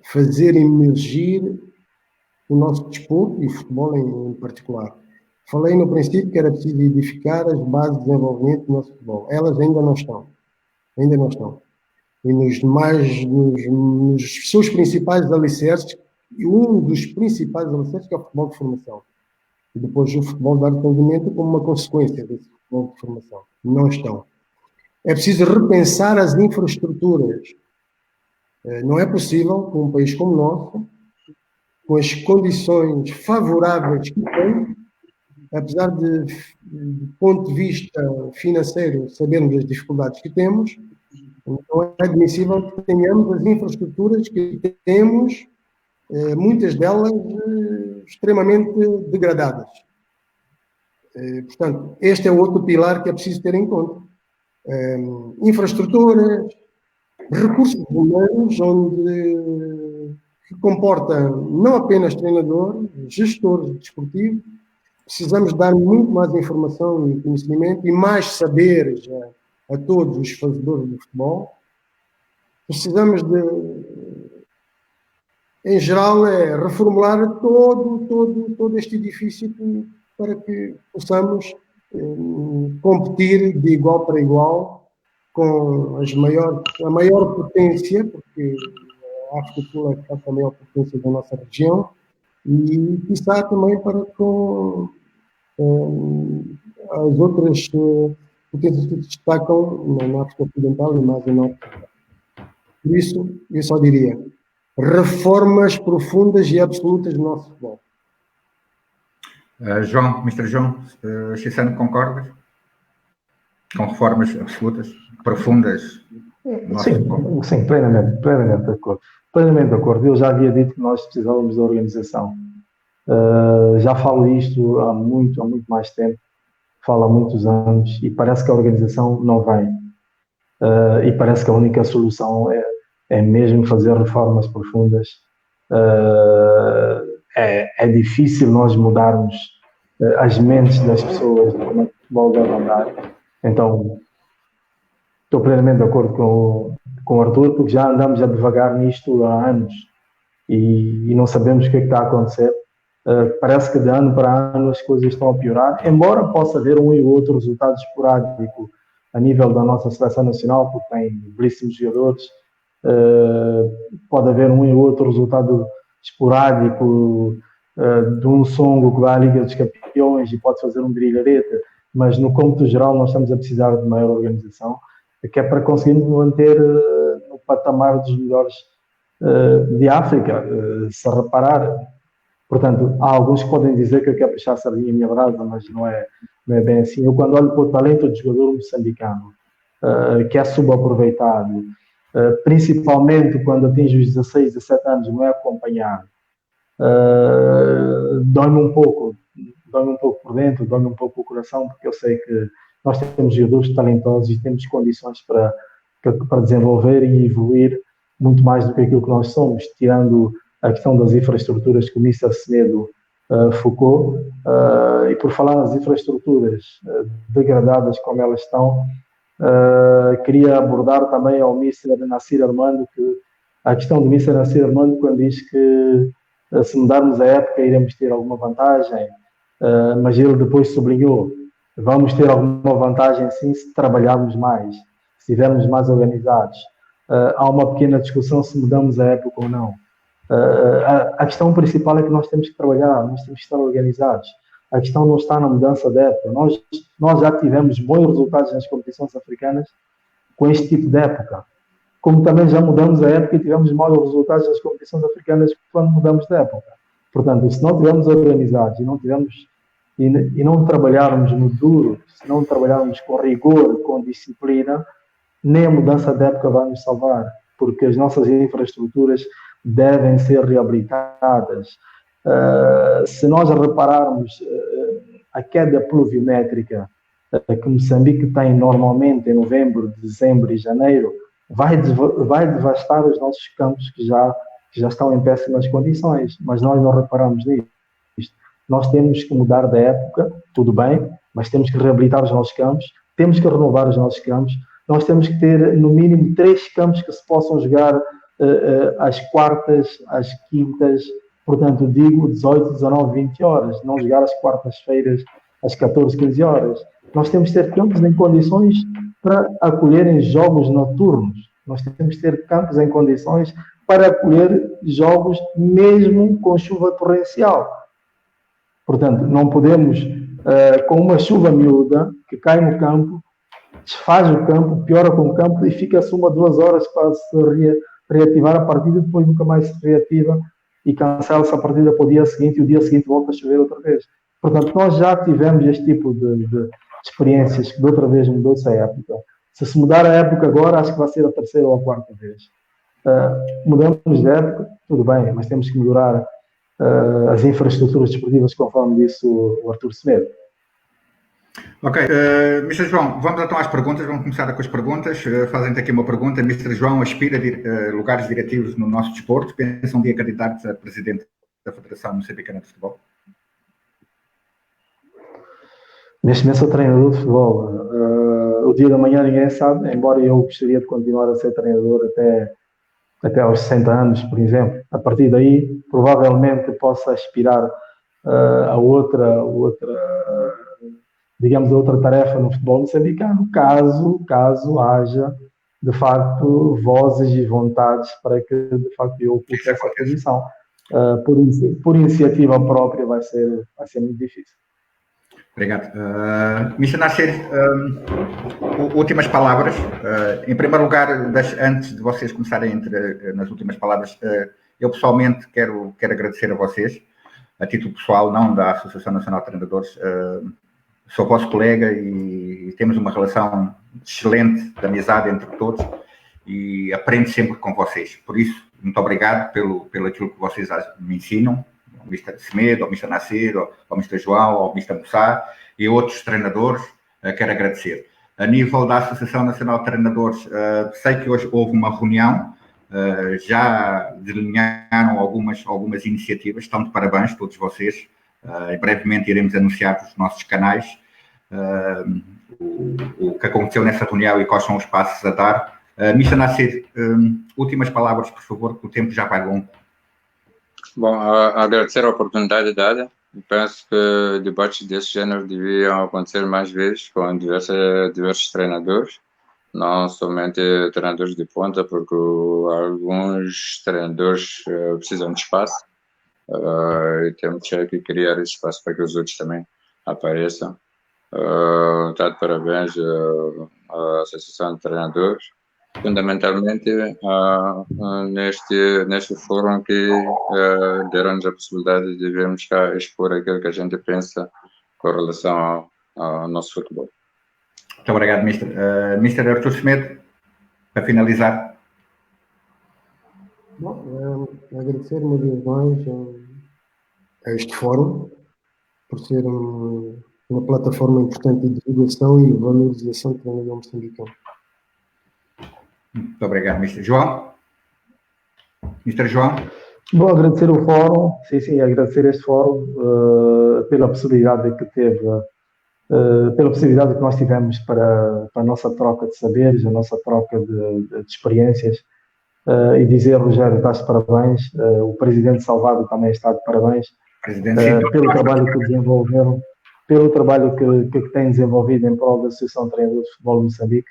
fazer emergir o nosso desporto e o futebol em particular. Falei no princípio que era preciso edificar as bases de desenvolvimento do nosso futebol. Elas ainda não estão. E nos seus principais alicerces, e um dos principais alicerces que é o futebol de formação. E depois o futebol de alto rendimento como uma consequência desse futebol de formação. Não estão. É preciso repensar as infraestruturas. Não é possível que um país como o nosso, com as condições favoráveis que tem, apesar de ponto de vista financeiro, sabermos as dificuldades que temos, não é admissível que tenhamos as infraestruturas que temos, muitas delas extremamente degradadas. Portanto, este é outro pilar que é preciso ter em conta. Infraestruturas, recursos humanos, que comporta não apenas treinadores, gestores desportivos. Precisamos dar muito mais informação e conhecimento e mais saberes a todos os fazedores do futebol. Precisamos em geral, reformular todo este edifício para que possamos competir de igual para igual com a maior potência, porque a África do Sul é a maior potência da nossa região, e quiçá também para com as outras potências que se destacam na África Ocidental e mais no Norte. Por isso, eu só diria reformas profundas e absolutas do nosso futebol. Mr. João, Chissano, concordas? Com reformas absolutas, profundas? Sim, plenamente de acordo. Plenamente de acordo. Eu já havia dito que nós precisávamos da organização. Já falo isto há muito mais tempo, falo há muitos anos, e parece que a organização não vem. E parece que a única solução é mesmo fazer reformas profundas. É difícil nós mudarmos as mentes das pessoas de como o futebol deve andar. Então, estou plenamente de acordo com o Arthur, porque já andamos a devagar nisto há anos e não sabemos o que é que está a acontecer. Parece que de ano para ano as coisas estão a piorar, embora possa haver um e outro resultado esporádico a nível da nossa seleção nacional, porque tem belíssimos jogadores. Pode haver um e outro resultado esporádico de um songo que vai à Liga dos Campeões e pode fazer um brilharete, mas no cômputo geral nós estamos a precisar de maior organização, que é para conseguirmos manter no patamar dos melhores de África, se reparar. Portanto, há alguns que podem dizer que eu quero puxar a sardinha à minha brasa, mas não é bem assim. Eu, quando olho para o talento do jogador moçambicano, que é subaproveitado, principalmente quando atinge os 16, 17 anos, não é acompanhado, dói-me um pouco por dentro, dói-me um pouco o coração, porque eu sei que nós temos jogadores talentosos e temos condições para desenvolver e evoluir muito mais do que aquilo que nós somos, tirando a questão das infraestruturas que o Mr. Semedo focou. E por falar nas infraestruturas degradadas como elas estão, queria abordar também ao Mr. Nassir Armando, que a questão do Mr. Nassir Armando, quando diz que se mudarmos a época iremos ter alguma vantagem, mas ele depois sublinhou: vamos ter alguma vantagem sim se trabalharmos mais, se estivermos mais organizados. há uma pequena discussão se mudamos a época ou não. A questão principal é que nós temos que trabalhar, nós temos que estar organizados. A questão não está na mudança de época. Nós já tivemos bons resultados nas competições africanas com este tipo de época. Como também já mudamos a época e tivemos maus resultados nas competições africanas quando mudamos de época. Portanto, se não estivermos organizados e não trabalharmos no duro, se não trabalharmos com rigor, com disciplina, nem a mudança de época vai nos salvar, porque as nossas infraestruturas devem ser reabilitadas. Se nós repararmos a queda pluviométrica que Moçambique tem normalmente em novembro, dezembro e janeiro, vai devastar os nossos campos que já estão em péssimas condições, mas nós não reparamos nisto. Nós temos que mudar da época, tudo bem, mas temos que reabilitar os nossos campos, temos que renovar os nossos campos, nós temos que ter no mínimo 3 campos que se possam jogar às quartas, às quintas, portanto digo 18, 19, 20 horas, não jogar às quartas-feiras às 14, 15 horas. Nós temos que ter campos em condições para acolherem jogos noturnos. Nós temos que ter campos em condições para acolher jogos mesmo com chuva torrencial. Portanto, não podemos, com uma chuva miúda que cai no campo, desfaz o campo, piora com o campo e fica-se 1, 2 horas para se reativar a partida, depois nunca mais se reativa e cancela-se a partida para o dia seguinte e o dia seguinte volta a chover outra vez. Portanto, nós já tivemos este tipo de experiências que de outra vez mudou-se a época. Se mudar a época agora, acho que vai ser a 3ª ou a 4ª vez. Mudamos de época, tudo bem, mas temos que melhorar as infraestruturas desportivas, conforme disse o Artur Semedo. Ok, Mr. João, vamos então às perguntas, vamos começar com as perguntas. Fazem-te aqui uma pergunta. Mr. João aspira a lugares diretivos no nosso desporto. Pensa um dia candidato a presidente da Federação Moçambicana de Futebol? Neste momento sou treinador de futebol. O dia da manhã ninguém sabe, embora eu gostaria de continuar a ser treinador até aos 60 anos, por exemplo. A partir daí, provavelmente possa aspirar a outra tarefa no futebol moçambicano, caso haja, de facto, vozes e vontades para que, de facto, eu ocupe essa posição. Por iniciativa própria vai ser muito difícil. Obrigado. Mr. Nasser, últimas palavras. Em primeiro lugar, antes de vocês começarem nas últimas palavras, eu pessoalmente quero agradecer a vocês, a título pessoal, não da Associação Nacional de Treinadores. Sou vosso colega e temos uma relação excelente de amizade entre todos e aprendo sempre com vocês. Por isso, muito obrigado pelo aquilo que vocês me ensinam, ao Mr. Semedo, ao Mr. Nasser, ao Mr. João, ao Mr. Moussa e outros treinadores. Quero agradecer. A nível da Associação Nacional de Treinadores, sei que hoje houve uma reunião, já delinearam algumas iniciativas, estão de parabéns todos vocês. Brevemente iremos anunciar nos nossos canais o que aconteceu nessa reunião e quais são os passos a dar. Mr. Nasser, últimas palavras, por favor, que o tempo já vai longo. Bom, agradecer a oportunidade dada. Penso que debates desse género deviam acontecer mais vezes com diversos treinadores, não somente treinadores de ponta, porque alguns treinadores precisam de espaço e temos que criar esse espaço para que os outros também apareçam. Está de parabéns à Associação de Treinadores, fundamentalmente neste fórum que deram-nos a possibilidade de vermos cá expor aquilo que a gente pensa com relação ao nosso futebol. Muito obrigado, Mr. Artur Semedo, para finalizar. Bom, agradecer uma vez mais a este fórum por ser uma plataforma importante de divulgação e valorização do treinador moçambicano. Muito obrigado, Mr. João. Mr. João? Bom, agradecer o fórum, agradecer este fórum pela possibilidade que teve, pela possibilidade que nós tivemos para a nossa troca de saberes, a nossa troca de experiências, e dizer, Rogério, estás de parabéns, o Presidente Salvado também está de parabéns, pelo trabalho que desenvolveram, pelo trabalho que tem desenvolvido em prol da Associação de Treinadores de Futebol de Moçambique.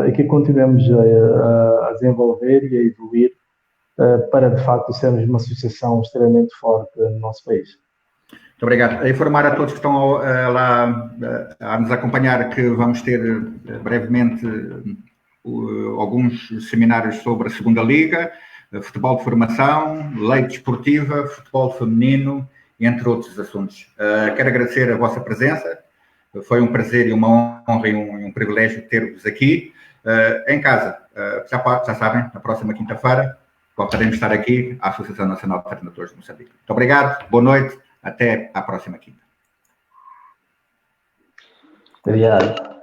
e que continuemos a desenvolver e a evoluir para, de facto, sermos uma associação extremamente forte no nosso país. Muito obrigado. A informar a todos que estão lá a nos acompanhar que vamos ter brevemente alguns seminários sobre a segunda liga, futebol de formação, lei desportiva, futebol feminino, entre outros assuntos. Quero agradecer a vossa presença. Foi um prazer e uma honra e um privilégio ter-vos aqui. Em casa, já sabem, na próxima quinta-feira voltaremos a estar aqui, à Associação Nacional de Treinadores de Moçambique. Muito obrigado, boa noite, até à próxima quinta. Obrigado.